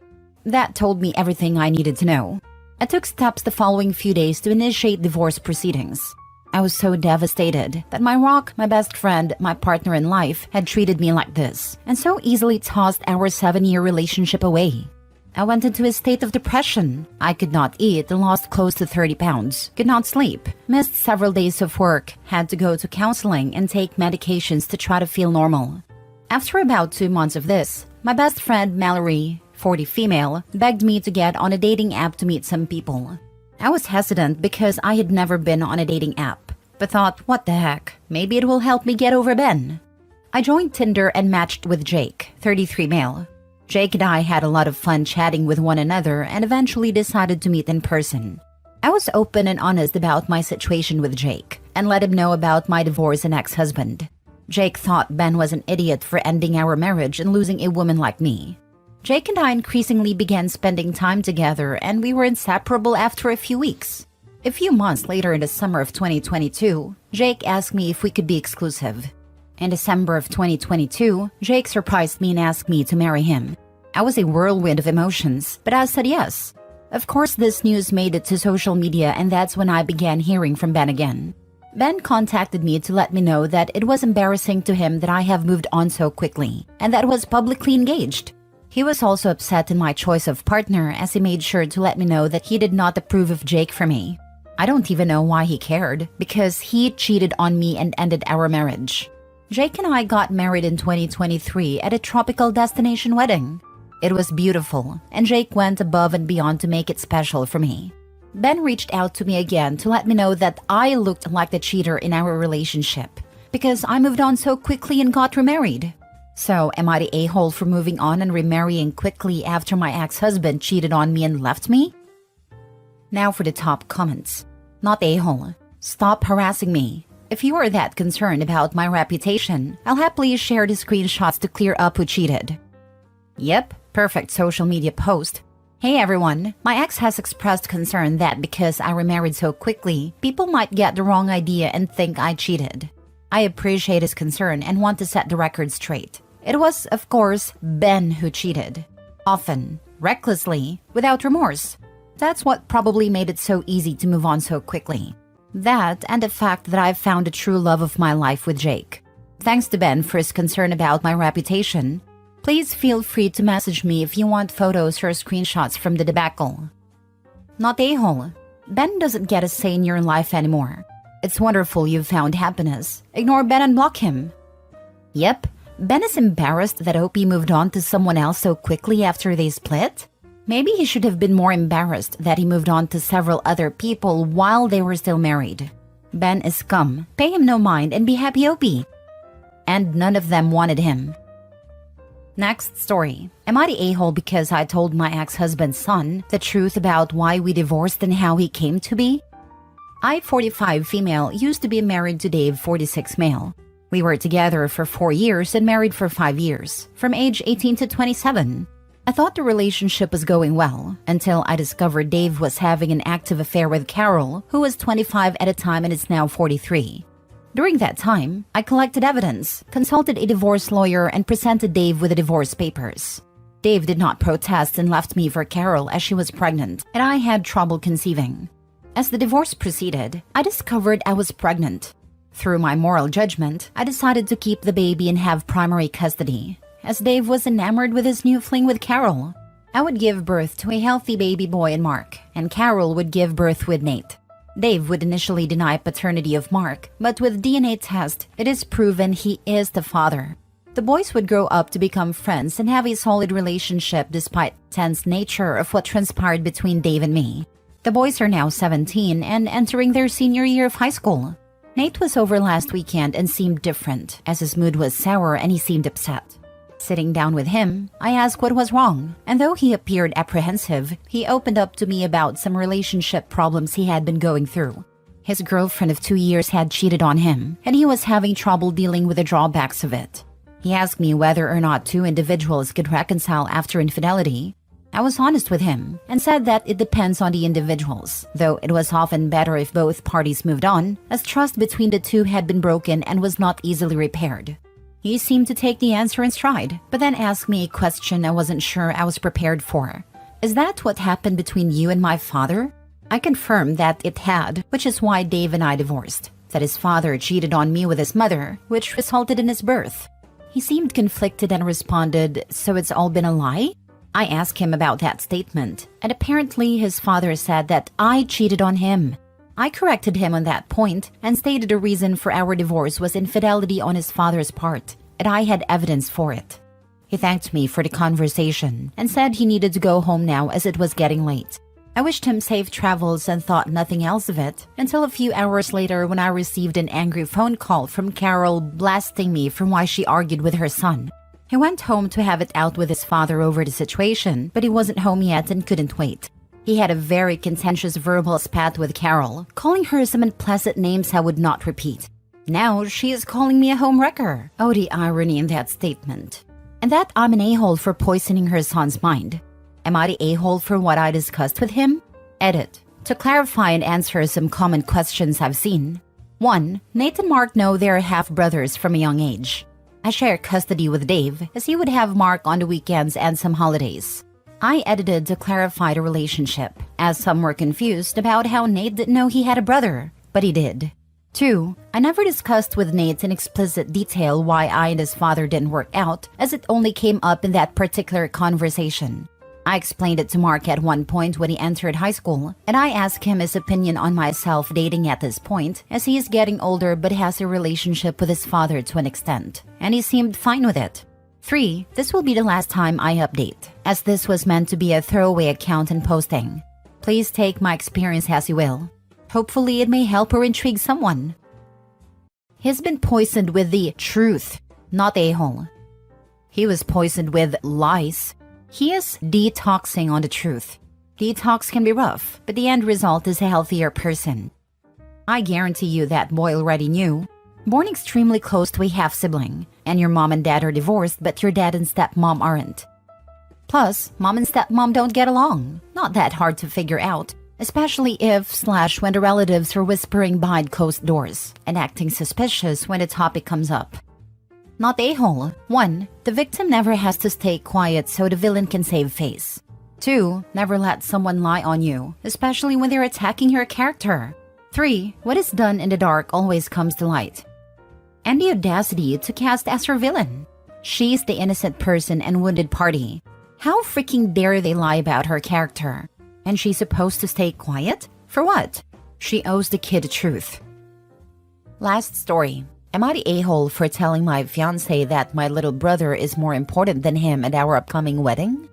That told me everything I needed to know. I took steps the following few days to initiate divorce proceedings. I was so devastated that my rock, my best friend, my partner in life, had treated me like this, and so easily tossed our 7-year relationship away. I went into a state of depression. I could not eat and lost close to 30 pounds, could not sleep, missed several days of work, had to go to counseling and take medications to try to feel normal. After about 2 months of this, my best friend Mallory, 40 female, begged me to get on a dating app to meet some people. I was hesitant because I had never been on a dating app, but thought, what the heck, maybe it will help me get over Ben. I joined Tinder and matched with Jake, 33 male. Jake and I had a lot of fun chatting with one another and eventually decided to meet in person. I was open and honest about my situation with Jake and let him know about my divorce and ex-husband. Jake thought Ben was an idiot for ending our marriage and losing a woman like me. Jake and I increasingly began spending time together and we were inseparable after a few weeks. A few months later in the summer of 2022, Jake asked me if we could be exclusive. In December of 2022, Jake surprised me and asked me to marry him. I was a whirlwind of emotions, but I said yes. Of course, this news made it to social media and that's when I began hearing from Ben again. Ben contacted me to let me know that it was embarrassing to him that I have moved on so quickly, and that I was publicly engaged. He was also upset in my choice of partner as he made sure to let me know that he did not approve of Jake for me. I don't even know why he cared, because he cheated on me and ended our marriage. Jake and I got married in 2023 at a tropical destination wedding. It was beautiful, and Jake went above and beyond to make it special for me. Ben reached out to me again to let me know that I looked like the cheater in our relationship because I moved on so quickly and got remarried. So, am I the a-hole for moving on and remarrying quickly after my ex-husband cheated on me and left me? Now for the top comments. Not a-hole. Stop harassing me. If you are that concerned about my reputation, I'll happily share the screenshots to clear up who cheated. Yep, perfect social media post. Hey everyone, my ex has expressed concern that because I remarried so quickly, people might get the wrong idea and think I cheated. I appreciate his concern and want to set the record straight. It was, of course, Ben who cheated. Often, recklessly, without remorse. That's what probably made it so easy to move on so quickly. That and the fact that I've found the true love of my life with Jake. Thanks to Ben for his concern about my reputation. Please feel free to message me if you want photos or screenshots from the debacle. Not a-hole. Ben doesn't get a say in your life anymore. It's wonderful you've found happiness. Ignore Ben and block him. Yep, Ben is embarrassed that OP moved on to someone else so quickly after they split? Maybe he should have been more embarrassed that he moved on to several other people while they were still married. Ben is scum. Pay him no mind and be happy, OP. And none of them wanted him. Next story. Am I the a-hole because I told my ex-husband's son the truth about why we divorced and how he came to be? I, 45 female, used to be married to Dave, 46 male. We were together for 4 years and married for 5 years, from age 18 to 27. I thought the relationship was going well until I discovered Dave was having an active affair with Carol, who was 25 at the time and is now 43. During that time, I collected evidence, consulted a divorce lawyer, and presented Dave with the divorce papers. Dave did not protest and left me for Carol as she was pregnant, and I had trouble conceiving. As the divorce proceeded, I discovered I was pregnant. Through my moral judgment, I decided to keep the baby and have primary custody, as Dave was enamored with his new fling with Carol. I would give birth to a healthy baby boy in Mark, and Carol would give birth with Nate. Dave would initially deny paternity of Mark, but with DNA test, it is proven he is the father. The boys would grow up to become friends and have a solid relationship despite the tense nature of what transpired between Dave and me. The boys are now 17 and entering their senior year of high school. Nate was over last weekend and seemed different, as his mood was sour and he seemed upset. Sitting down with him, I asked what was wrong, and though he appeared apprehensive, he opened up to me about some relationship problems he had been going through. His girlfriend of 2 years had cheated on him, and he was having trouble dealing with the drawbacks of it. He asked me whether or not two individuals could reconcile after infidelity. I was honest with him and said that it depends on the individuals, though it was often better if both parties moved on, as trust between the two had been broken and was not easily repaired. He seemed to take the answer in stride, but then asked me a question I wasn't sure I was prepared for. Is that what happened between you and my father? I confirmed that it had, which is why Dave and I divorced, that his father cheated on me with his mother, which resulted in his birth. He seemed conflicted and responded, so it's all been a lie? I asked him about that statement, and apparently his father said that I cheated on him. I corrected him on that point and stated the reason for our divorce was infidelity on his father's part, and I had evidence for it. He thanked me for the conversation and said he needed to go home now as it was getting late. I wished him safe travels and thought nothing else of it until a few hours later when I received an angry phone call from Carol blasting me for why she argued with her son. He went home to have it out with his father over the situation, but he wasn't home yet and couldn't wait. He had a very contentious verbal spat with Carol, calling her some unpleasant names I would not repeat. Now she is calling me a homewrecker. Oh, the irony in that statement. And that I'm an a-hole for poisoning her son's mind. Am I the a-hole for what I discussed with him? Edit. To clarify and answer some common questions I've seen. 1. Nate and Mark know they're half-brothers from a young age. I share custody with Dave, as he would have Mark on the weekends and some holidays. I edited to clarify the relationship, as some were confused about how Nate didn't know he had a brother, but he did. 2. I never discussed with Nate in explicit detail why I and his father didn't work out, as it only came up in that particular conversation. I explained it to Mark at one point when he entered high school, and I asked him his opinion on myself dating at this point, as he is getting older but has a relationship with his father to an extent, and he seemed fine with it. 3. This will be the last time I update, as this was meant to be a throwaway account and posting. Please take my experience as you will. Hopefully it may help or intrigue someone. He's been poisoned with the truth, not a-hole. He was poisoned with lies. He is detoxing on the truth. Detox can be rough, but the end result is a healthier person. I guarantee you that boy already knew. Born extremely close to a half-sibling, and your mom and dad are divorced, but your dad and stepmom aren't. Plus, mom and stepmom don't get along. Not that hard to figure out, especially if/when the relatives are whispering behind closed doors and acting suspicious when the topic comes up. Not a-hole. 1. The victim never has to stay quiet so the villain can save face. 2. Never let someone lie on you, especially when they're attacking your character. 3. What is done in the dark always comes to light. And the audacity to cast as her villain. She's the innocent person and wounded party. How freaking dare they lie about her character? And she's supposed to stay quiet? For what? She owes the kid the truth. Last story. Am I the a-hole for telling my fiancé that my little brother is more important than him at our upcoming wedding?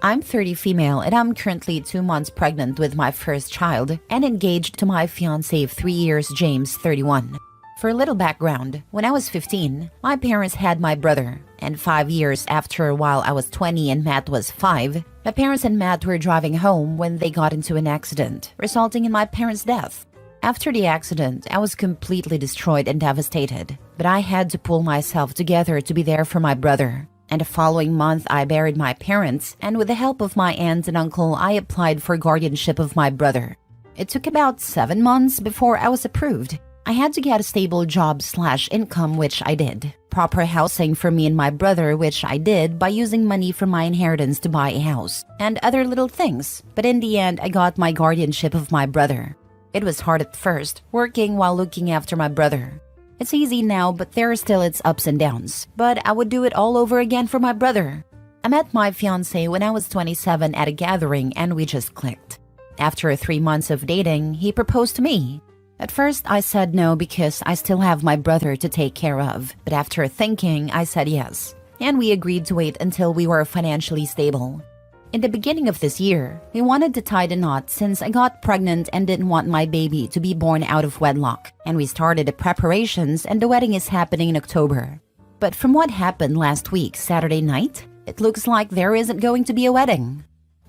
I'm 30 female and I'm currently 2 months pregnant with my first child and engaged to my fiancé of 3 years, James, 31. For a little background, when I was 15, my parents had my brother, and 5 years after, while I was 20 and Matt was 5, my parents and Matt were driving home when they got into an accident, resulting in my parents' death. After the accident, I was completely destroyed and devastated, but I had to pull myself together to be there for my brother. And the following month, I buried my parents, and with the help of my aunt and uncle, I applied for guardianship of my brother. It took about 7 months before I was approved. I had to get a stable job/income, which I did. Proper housing for me and my brother, which I did by using money from my inheritance to buy a house, and other little things. But in the end, I got my guardianship of my brother. It was hard at first, working while looking after my brother. It's easy now, but there are still its ups and downs. But I would do it all over again for my brother. I met my fiancé when I was 27 at a gathering and we just clicked. After 3 months of dating, he proposed to me. At first, I said no because I still have my brother to take care of. But after thinking, I said yes. And we agreed to wait until we were financially stable. In the beginning of this year, we wanted to tie the knot since I got pregnant and didn't want my baby to be born out of wedlock. And we started the preparations and the wedding is happening in October. But from what happened last week, Saturday night, it looks like there isn't going to be a wedding.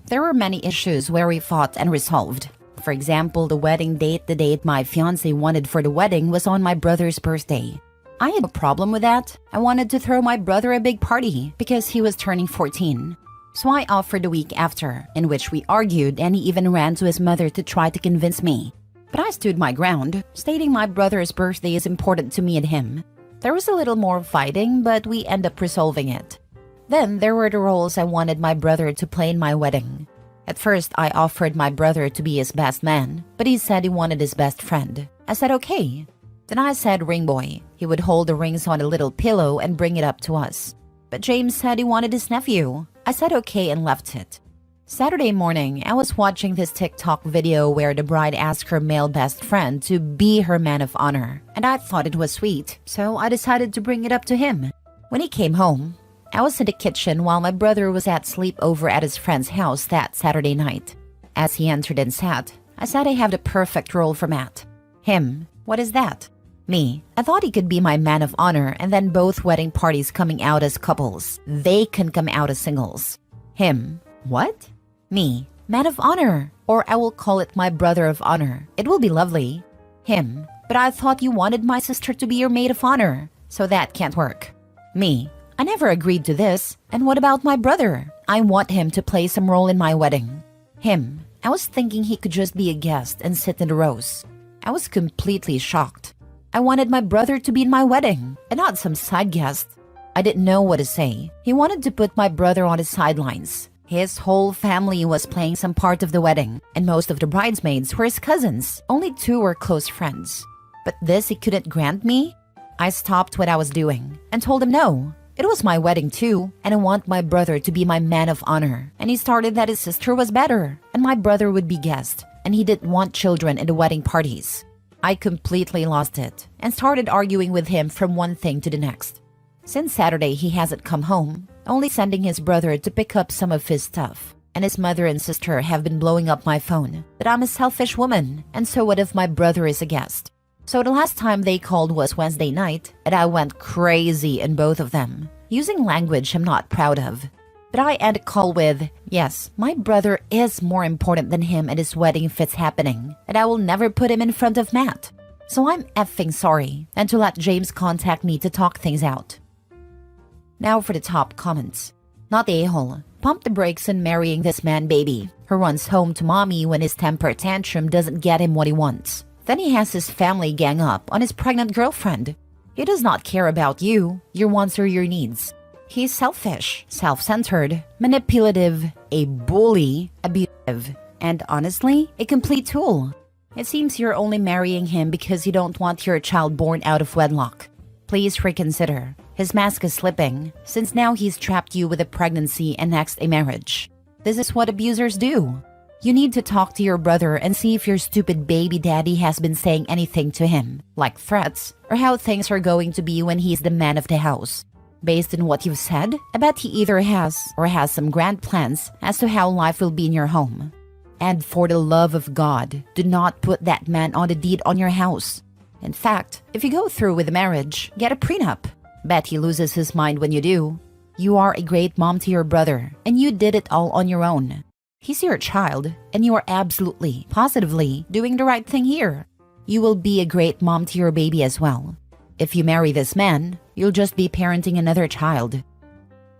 There were many issues where we fought and resolved. For example, the wedding date, the date my fiancé wanted for the wedding was on my brother's birthday. I had no problem with that. I wanted to throw my brother a big party because he was turning 14. So I offered the week after, in which we argued and he even ran to his mother to try to convince me. But I stood my ground, stating my brother's birthday is important to me and him. There was a little more fighting, but we ended up resolving it. Then there were the roles I wanted my brother to play in my wedding. At first, I offered my brother to be his best man, but he said he wanted his best friend. I said okay. Then I said ring boy. He would hold the rings on a little pillow and bring it up to us. But James said he wanted his nephew. I said okay and left it. Saturday morning, I was watching this TikTok video where the bride asked her male best friend to be her man of honor. And I thought it was sweet, so I decided to bring it up to him. When he came home, I was in the kitchen while my brother was at sleepover at his friend's house that Saturday night. As he entered and sat, I said I have the perfect role for Matt. Him, what is that? Me, I thought he could be my man of honor and then both wedding parties coming out as couples. They can come out as singles. Him, what? Me, man of honor, or I will call it my brother of honor. It will be lovely. Him, but I thought you wanted my sister to be your maid of honor, so that can't work. Me, I never agreed to this. And what about my brother? I want him to play some role in my wedding. Him, I was thinking he could just be a guest and sit in the rows. I was completely shocked. I wanted my brother to be in my wedding and not some side guest. I didn't know what to say. He wanted to put my brother on his sidelines. His whole family was playing some part of the wedding, and most of the bridesmaids were his cousins. Only 2 were close friends. But this he couldn't grant me? I stopped what I was doing and told him no. It was my wedding too, and I want my brother to be my man of honor. And he started that his sister was better, and my brother would be guest, and he didn't want children in the wedding parties. I completely lost it and started arguing with him from one thing to the next. Since Saturday, he hasn't come home, only sending his brother to pick up some of his stuff. And his mother and sister have been blowing up my phone that I'm a selfish woman, and so what if my brother is a guest? So the last time they called was Wednesday night, and I went crazy in both of them, using language I'm not proud of. But I end a call with, yes, my brother is more important than him at his wedding if it's happening, and I will never put him in front of Matt. So I'm effing sorry, and to let James contact me to talk things out. Now for the top comments. Not the a-hole. Pump the brakes on marrying this man baby, who runs home to mommy when his temper tantrum doesn't get him what he wants. Then he has his family gang up on his pregnant girlfriend. He does not care about you, your wants or your needs. He's selfish, self-centered, manipulative, a bully, abusive, and honestly, a complete tool. It seems you're only marrying him because you don't want your child born out of wedlock. Please reconsider. His mask is slipping, since now he's trapped you with a pregnancy and next a marriage. This is what abusers do. You need to talk to your brother and see if your stupid baby daddy has been saying anything to him, like threats, or how things are going to be when he's the man of the house. Based on what you've said, I bet he either has or has some grand plans as to how life will be in your home. And for the love of God, do not put that man on the deed on your house. In fact, if you go through with the marriage, get a prenup. Bet he loses his mind when you do. You are a great mom to your brother, and you did it all on your own. He's your child, and you are absolutely, positively doing the right thing here. You will be a great mom to your baby as well. If you marry this man, you'll just be parenting another child.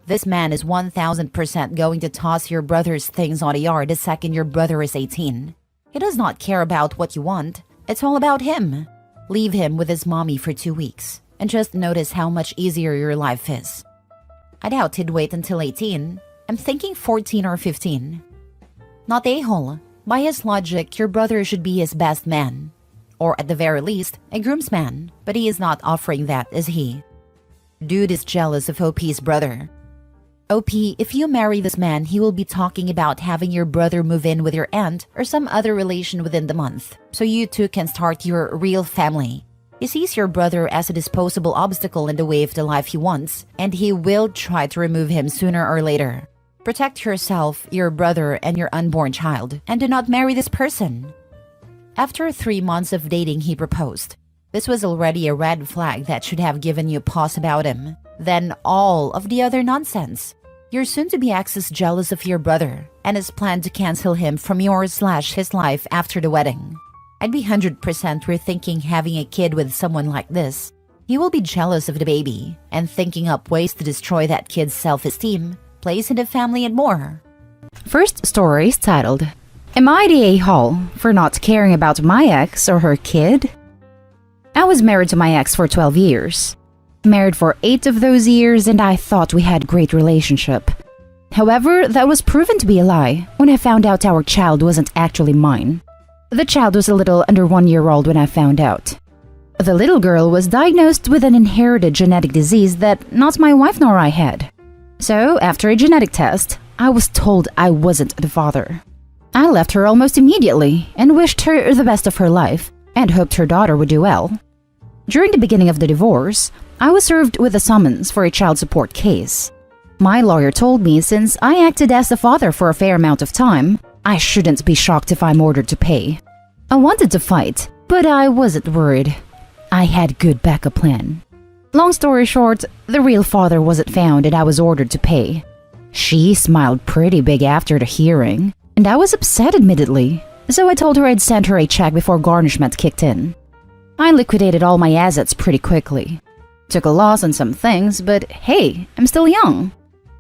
This man is 1000% going to toss your brother's things on the yard the second your brother is 18. He does not care about what you want. It's all about him. Leave him with his mommy for 2 weeks, and just notice how much easier your life is. I doubt he'd wait until 18. I'm thinking 14 or 15. Not a-hole. By his logic, your brother should be his best man. Or at the very least, a groomsman. But he is not offering that, is he? Dude is jealous of OP's brother. OP, if you marry this man, he will be talking about having your brother move in with your aunt or some other relation within the month, so you two can start your real family. He sees your brother as a disposable obstacle in the way of the life he wants, and he will try to remove him sooner or later. Protect yourself, your brother, and your unborn child, and do not marry this person. After 3 months of dating, he proposed. This was already a red flag that should have given you pause about him. Then all of the other nonsense. Your soon-to-be ex is jealous of your brother and has planned to cancel him from yours/his life after the wedding. I'd be 100% rethinking having a kid with someone like this. He will be jealous of the baby and thinking up ways to destroy that kid's self-esteem, place in the family, and more. First story is titled, Am I the a-hole for not caring about my ex or her kid? I was married to my ex for 12 years. Married for 8 of those years, and I thought we had a great relationship. However, that was proven to be a lie when I found out our child wasn't actually mine. The child was a little under 1 year old when I found out. The little girl was diagnosed with an inherited genetic disease that not my wife nor I had. So, after a genetic test, I was told I wasn't the father. I left her almost immediately and wished her the best of her life and hoped her daughter would do well. During the beginning of the divorce, I was served with a summons for a child support case. My lawyer told me since I acted as the father for a fair amount of time, I shouldn't be shocked if I'm ordered to pay. I wanted to fight, but I wasn't worried. I had a good backup plan. Long story short, the real father wasn't found and I was ordered to pay. She smiled pretty big after the hearing, and I was upset admittedly, so I told her I'd send her a check before garnishment kicked in. I liquidated all my assets pretty quickly. Took a loss on some things, but hey, I'm still young.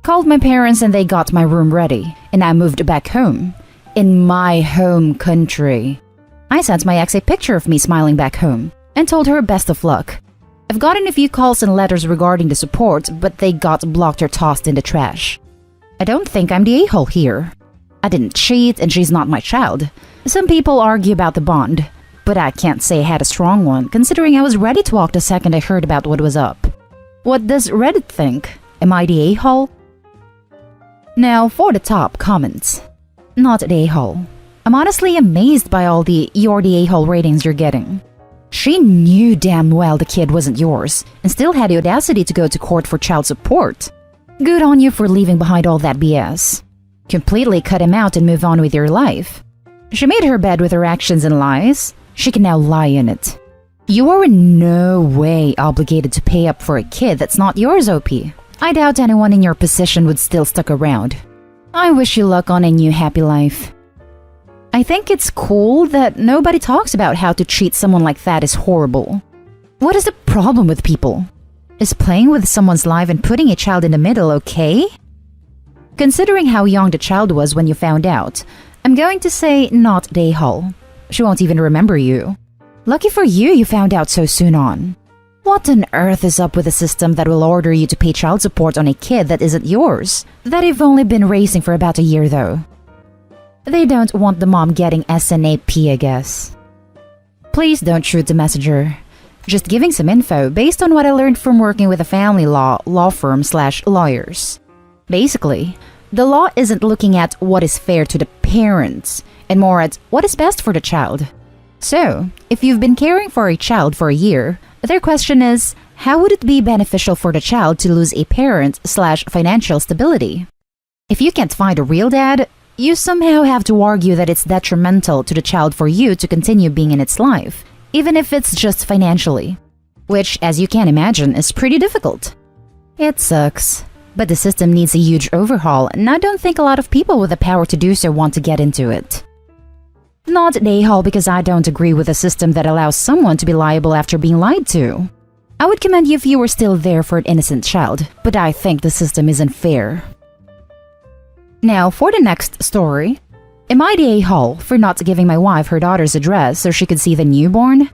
Called my parents and they got my room ready, and I moved back home. In my home country. I sent my ex a picture of me smiling back home, and told her best of luck. I've gotten a few calls and letters regarding the support, but they got blocked or tossed in the trash. I don't think I'm the a-hole here. I didn't cheat and she's not my child. Some people argue about the bond, but I can't say I had a strong one considering I was ready to walk the second I heard about what was up. What does Reddit think? Am I the a-hole? Now for the top comments. Not the a-hole. I'm honestly amazed by all the "you're the a-hole" ratings you're getting. She knew damn well the kid wasn't yours and still had the audacity to go to court for child support. Good on you for leaving behind all that BS. Completely cut him out and move on with your life. She made her bed with her actions and lies. She can now lie in it. You are in no way obligated to pay up for a kid that's not yours, OP. I doubt anyone in your position would still stick around. I wish you luck on a new happy life. I think it's cool that nobody talks about how to treat someone like that is horrible. What is the problem with people? Is playing with someone's life and putting a child in the middle okay? Considering how young the child was when you found out, I'm going to say not the a-hole. She won't even remember you. Lucky for you, you found out so soon on. What on earth is up with a system that will order you to pay child support on a kid that isn't yours, that you've only been raising for about a year though? They don't want the mom getting SNAP, I guess. Please don't shoot the messenger. Just giving some info based on what I learned from working with a family law firm/lawyers. Basically, The law isn't looking at what is fair to the parents, and more at what is best for the child. So, if you've been caring for a child for a year, their question is, how would it be beneficial for the child to lose a parent/financial stability? If you can't find a real dad, you somehow have to argue that it's detrimental to the child for you to continue being in its life, even if it's just financially. Which, as you can imagine, is pretty difficult. It sucks. But the system needs a huge overhaul, and I don't think a lot of people with the power to do so want to get into it. Not an a-hole because I don't agree with a system that allows someone to be liable after being lied to. I would commend you if you were still there for an innocent child, but I think the system isn't fair. Now, for the next story. Am I the a-hole for not giving my wife her daughter's address so she could see the newborn?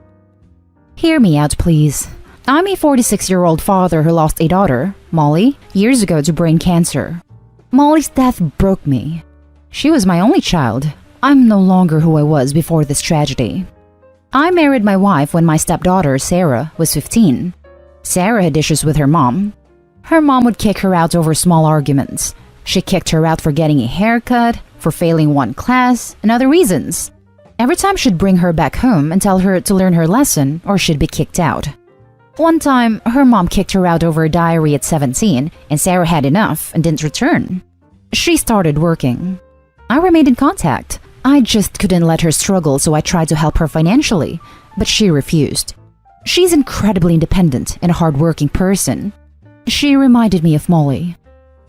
Hear me out, please. I'm a 46-year-old father who lost a daughter, Molly, years ago to brain cancer. Molly's death broke me. She was my only child. I'm no longer who I was before this tragedy. I married my wife when my stepdaughter, Sarah, was 15. Sarah had issues with her mom. Her mom would kick her out over small arguments. She kicked her out for getting a haircut, for failing one class, and other reasons. Every time she'd bring her back home and tell her to learn her lesson or she'd be kicked out. One time, her mom kicked her out over a diary at 17, and Sarah had enough and didn't return. She started working. I remained in contact. I just couldn't let her struggle, so I tried to help her financially, but she refused. She's incredibly independent and a hardworking person. She reminded me of Molly.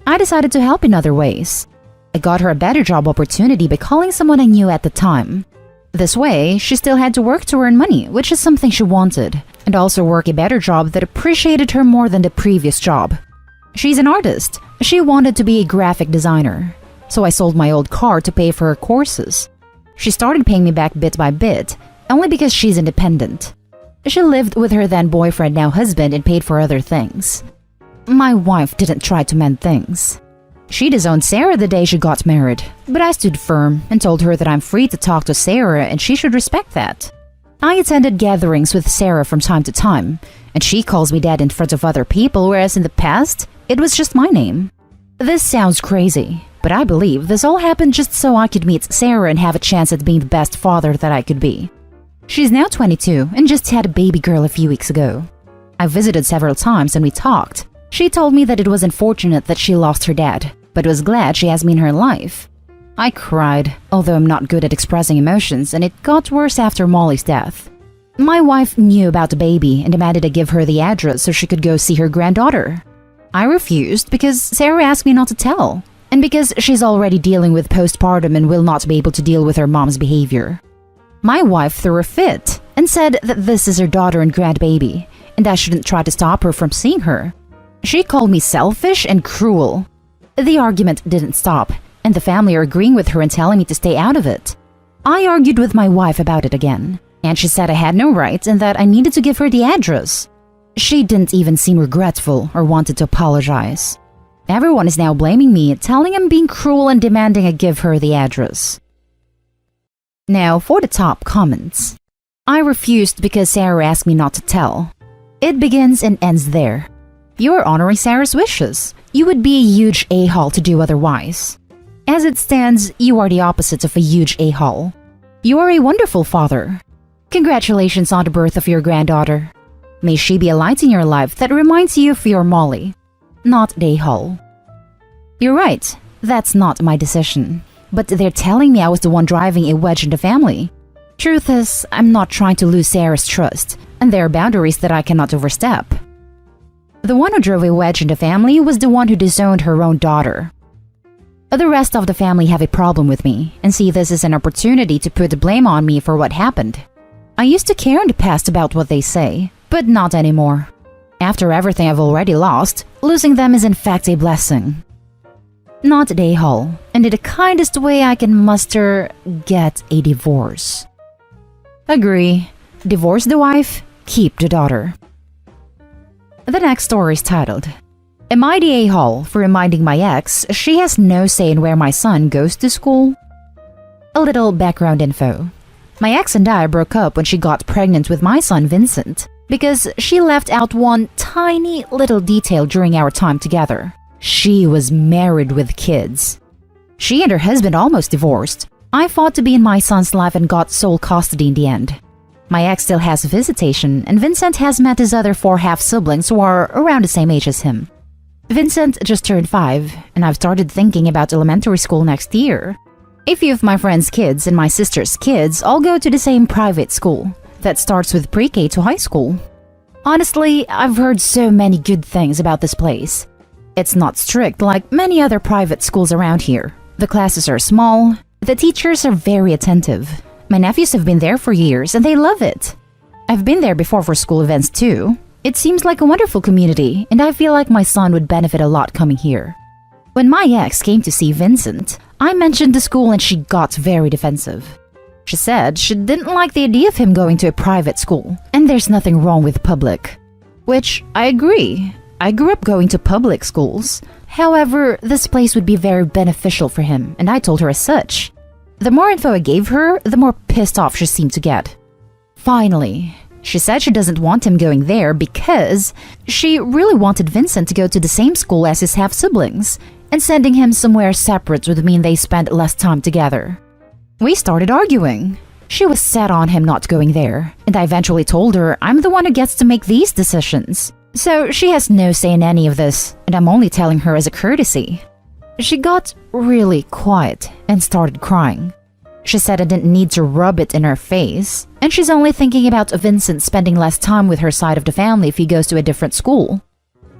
I decided to help in other ways. I got her a better job opportunity by calling someone I knew at the time. This way, she still had to work to earn money, which is something she wanted, and also work a better job that appreciated her more than the previous job. She's an artist. She wanted to be a graphic designer. So I sold my old car to pay for her courses. She started paying me back bit by bit, only because she's independent. She lived with her then boyfriend, now husband, and paid for other things. My wife didn't try to mend things. She disowned Sarah the day she got married, but I stood firm and told her that I'm free to talk to Sarah and she should respect that. I attended gatherings with Sarah from time to time, and she calls me dad in front of other people, whereas in the past, it was just my name. This sounds crazy, but I believe this all happened just so I could meet Sarah and have a chance at being the best father that I could be. She's now 22 and just had a baby girl a few weeks ago. I visited several times and we talked. She told me that it was unfortunate that she lost her dad, but was glad she has me in her life. I cried, although I'm not good at expressing emotions, and it got worse after Molly's death. My wife knew about the baby and demanded I give her the address so she could go see her granddaughter. I refused because Sarah asked me not to tell, and because she's already dealing with postpartum and will not be able to deal with her mom's behavior. My wife threw a fit and said that this is her daughter and grandbaby, and I shouldn't try to stop her from seeing her. She called me selfish and cruel. The argument didn't stop, and the family are agreeing with her and telling me to stay out of it. I argued with my wife about it again, and she said I had no right and that I needed to give her the address. She didn't even seem regretful or wanted to apologize. Everyone is now blaming me, telling I'm being cruel and demanding I give her the address. Now for the top comments. I refused because Sarah asked me not to tell. It begins and ends there. You're honoring Sarah's wishes. You would be a huge a-hole to do otherwise. As it stands, you are the opposite of a huge a-hole. You are a wonderful father. Congratulations on the birth of your granddaughter. May she be a light in your life that reminds you of your Molly, not the a-hole. You're right, that's not my decision. But they're telling me I was the one driving a wedge in the family. Truth is, I'm not trying to lose Sarah's trust, and there are boundaries that I cannot overstep. The one who drove a wedge in the family was the one who disowned her own daughter. The rest of the family have a problem with me and see this as an opportunity to put the blame on me for what happened. I used to care in the past about what they say, but not anymore. After everything I've already lost, losing them is in fact a blessing. Not the a-hole, and in the kindest way I can muster, get a divorce. Agree. Divorce the wife, keep the daughter. The next story is titled, Am I the a-hole for reminding my ex she has no say in where my son goes to school? A little background info. My ex and I broke up when she got pregnant with my son Vincent because she left out one tiny little detail during our time together. She was married with kids. She and her husband almost divorced. I fought to be in my son's life and got sole custody in the end. My ex still has visitation, and Vincent has met his other 4 half-siblings who are around the same age as him. Vincent just turned 5, and I've started thinking about elementary school next year. A few of my friends' kids and my sister's kids all go to the same private school that starts with pre-K to high school. Honestly, I've heard so many good things about this place. It's not strict like many other private schools around here. The classes are small, the teachers are very attentive. My nephews have been there for years and they love it. I've been there before for school events too. It seems like a wonderful community and I feel like my son would benefit a lot coming here. When my ex came to see Vincent, I mentioned the school and she got very defensive. She said she didn't like the idea of him going to a private school, and there's nothing wrong with public. Which, I agree. I grew up going to public schools. However, this place would be very beneficial for him, and I told her as such. The more info I gave her, the more pissed off she seemed to get. Finally, she said she doesn't want him going there because she really wanted Vincent to go to the same school as his half-siblings, and sending him somewhere separate would mean they spend less time together. We started arguing. She was set on him not going there, and I eventually told her I'm the one who gets to make these decisions. So she has no say in any of this, and I'm only telling her as a courtesy. She got really quiet and started crying. She said I didn't need to rub it in her face, and she's only thinking about Vincent spending less time with her side of the family if he goes to a different school.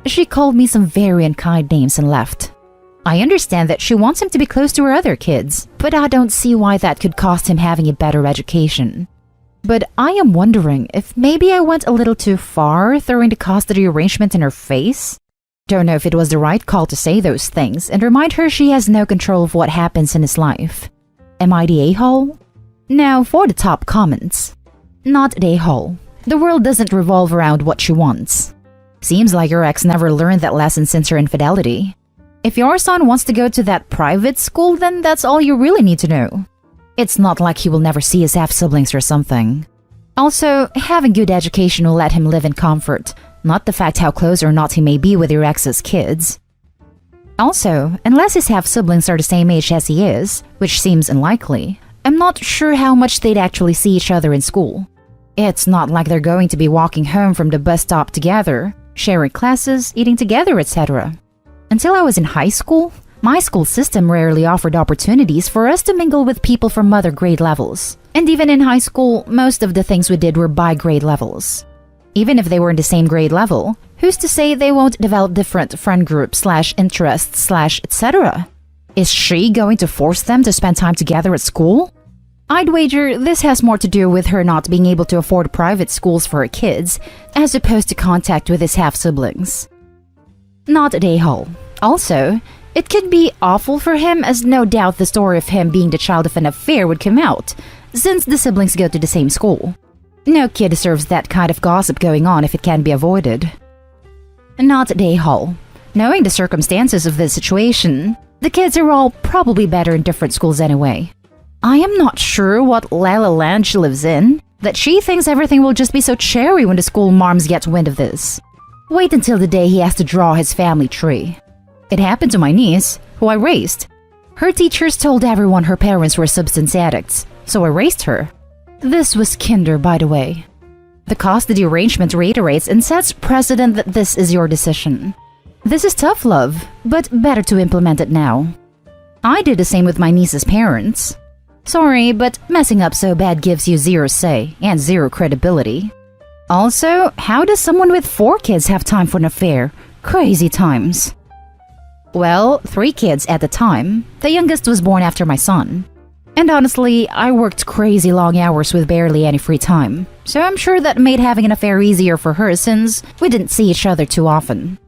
She called me some very unkind names and left. I understand that she wants him to be close to her other kids, but I don't see why that could cost him having a better education. But I am wondering if maybe I went a little too far throwing the custody arrangement in her face? Don't know if it was the right call to say those things and remind her she has no control of what happens in his life. Am I the a-hole? Now for the top comments. Not the a-hole. The world doesn't revolve around what she wants. Seems like your ex never learned that lesson since her infidelity. If your son wants to go to that private school, then that's all you really need to know. It's not like he will never see his half-siblings or something. Also, having good education will let him live in comfort, not the fact how close or not he may be with your ex's kids. Also, unless his half-siblings are the same age as he is, which seems unlikely, I'm not sure how much they'd actually see each other in school. It's not like they're going to be walking home from the bus stop together, sharing classes, eating together, etc. Until I was in high school, my school system rarely offered opportunities for us to mingle with people from other grade levels. And even in high school, most of the things we did were by grade levels. Even if they were in the same grade level, who's to say they won't develop different friend groups / interests / etc.? Is she going to force them to spend time together at school? I'd wager this has more to do with her not being able to afford private schools for her kids, as opposed to contact with his half-siblings. Not a a-hole. Also, it could be awful for him, as no doubt the story of him being the child of an affair would come out, since the siblings go to the same school. No kid deserves that kind of gossip going on if it can be avoided. Not a a-hole. Knowing the circumstances of this situation, the kids are all probably better in different schools anyway. I am not sure what la la land she lives in, that she thinks everything will just be so cherry when the school marms get wind of this. Wait until the day he has to draw his family tree. It happened to my niece, who I raised. Her teachers told everyone her parents were substance addicts, so I raised her. This was kinder, by the way. The custody arrangement reiterates and sets precedent that this is your decision. This is tough love, but better to implement it now. I did the same with my niece's parents. Sorry, but messing up so bad gives you zero say and zero credibility. Also, how does someone with 4 kids have time for an affair? Crazy times. Well, 3 kids at the time. The youngest was born after my son. And honestly, I worked crazy long hours with barely any free time, so I'm sure that made having an affair easier for her since we didn't see each other too often.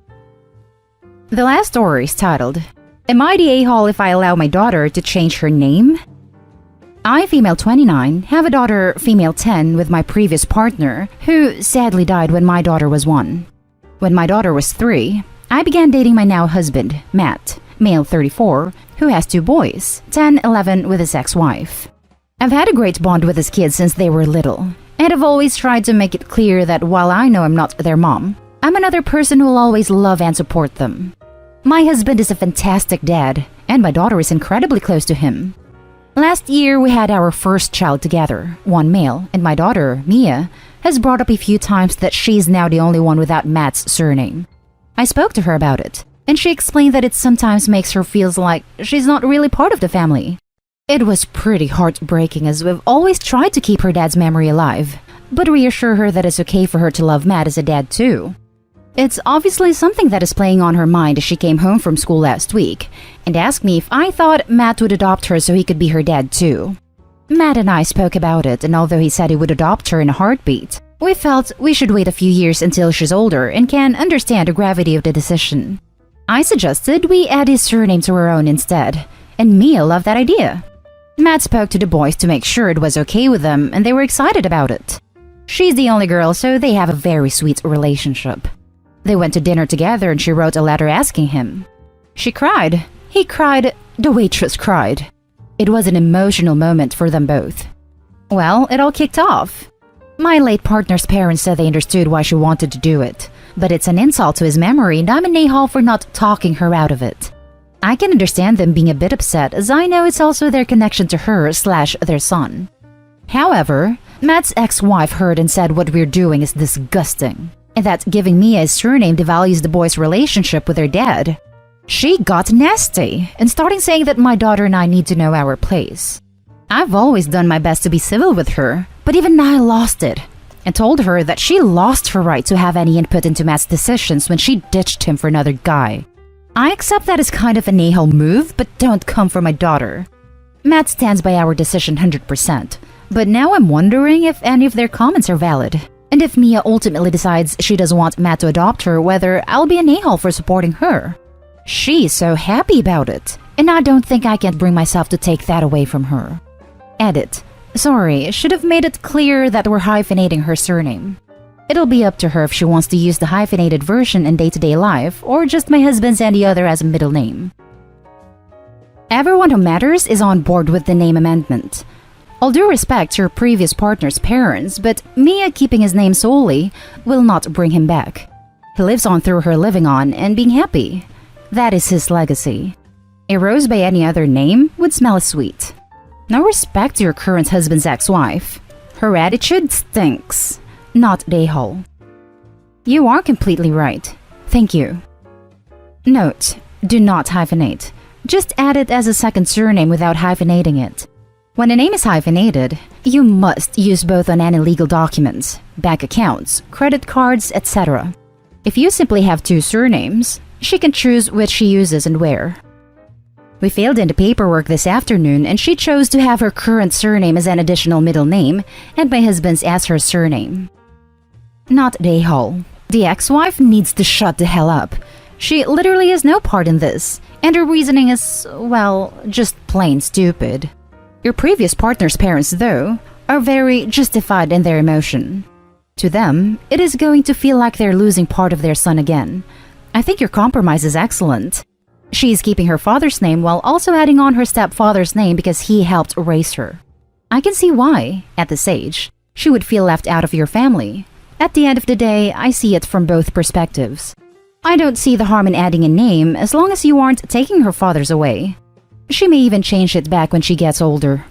The last story is titled, Am I the a-hole if I allow my daughter to change her name? I, female 29, have a daughter, female 10, with my previous partner, who sadly died when my daughter was 1. When my daughter was 3, I began dating my now husband, Matt, male 34, who has 2 boys, 10, 11, with his ex-wife. I've had a great bond with his kids since they were little, and I've always tried to make it clear that while I know I'm not their mom, I'm another person who will always love and support them. My husband is a fantastic dad, and my daughter is incredibly close to him. Last year, we had our first child together, one male, and my daughter, Mia, has brought up a few times that she's now the only one without Matt's surname. I spoke to her about it, and she explained that it sometimes makes her feel like she's not really part of the family. It was pretty heartbreaking as we've always tried to keep her dad's memory alive, but reassure her that it's okay for her to love Matt as a dad too. It's obviously something that is playing on her mind as she came home from school last week and asked me if I thought Matt would adopt her so he could be her dad too. Matt and I spoke about it, and although he said he would adopt her in a heartbeat, we felt we should wait a few years until she's older and can understand the gravity of the decision. I suggested we add his surname to her own instead, and Mia loved that idea. Matt spoke to the boys to make sure it was okay with them, and they were excited about it. She's the only girl, so they have a very sweet relationship. They went to dinner together and she wrote a letter asking him. She cried. He cried. The waitress cried. It was an emotional moment for them both. Well, it all kicked off. My late partner's parents said they understood why she wanted to do it, but it's an insult to his memory and I'm an a-hole for not talking her out of it. I can understand them being a bit upset as I know it's also their connection to her/their son. However, Matt's ex-wife heard and said what we're doing is disgusting, and that giving Mia his surname devalues the boy's relationship with their dad. She got nasty and starting saying that my daughter and I need to know our place. I've always done my best to be civil with her, but even I lost it and told her that she lost her right to have any input into Matt's decisions when she ditched him for another guy. I accept that as kind of an a-hole move, but don't come for my daughter. Matt stands by our decision 100%, but now I'm wondering if any of their comments are valid. And if Mia ultimately decides she doesn't want Matt to adopt her, whether I'll be an a-hole for supporting her. She's so happy about it, and I don't think I can bring myself to take that away from her. Edit. Sorry, should have made it clear that we're hyphenating her surname. It'll be up to her if she wants to use the hyphenated version in day-to-day life, or just my husband's and the other as a middle name. Everyone who matters is on board with the name amendment. All due respect to her previous partner's parents, but Mia keeping his name solely will not bring him back. He lives on through her living on and being happy. That is his legacy. A rose by any other name would smell as sweet. No respect to your current husband's ex-wife. Her attitude stinks. Not a-hole. You are completely right. Thank you. Note: do not hyphenate. Just add it as a second surname without hyphenating it. When a name is hyphenated, you must use both on any legal documents, bank accounts, credit cards, etc. If you simply have two surnames, she can choose which she uses and where. We filled in the paperwork this afternoon and she chose to have her current surname as an additional middle name and my husband's as her surname. Not a-hole. The ex-wife needs to shut the hell up. She literally has no part in this, and her reasoning is, well, just plain stupid. Your previous partner's parents, though, are very justified in their emotion. To them, it is going to feel like they're losing part of their son again. I think your compromise is excellent. She's keeping her father's name while also adding on her stepfather's name because he helped raise her. I can see why, at this age, she would feel left out of your family. At the end of the day, I see it from both perspectives. I don't see the harm in adding a name as long as you aren't taking her father's away. She may even change it back when she gets older.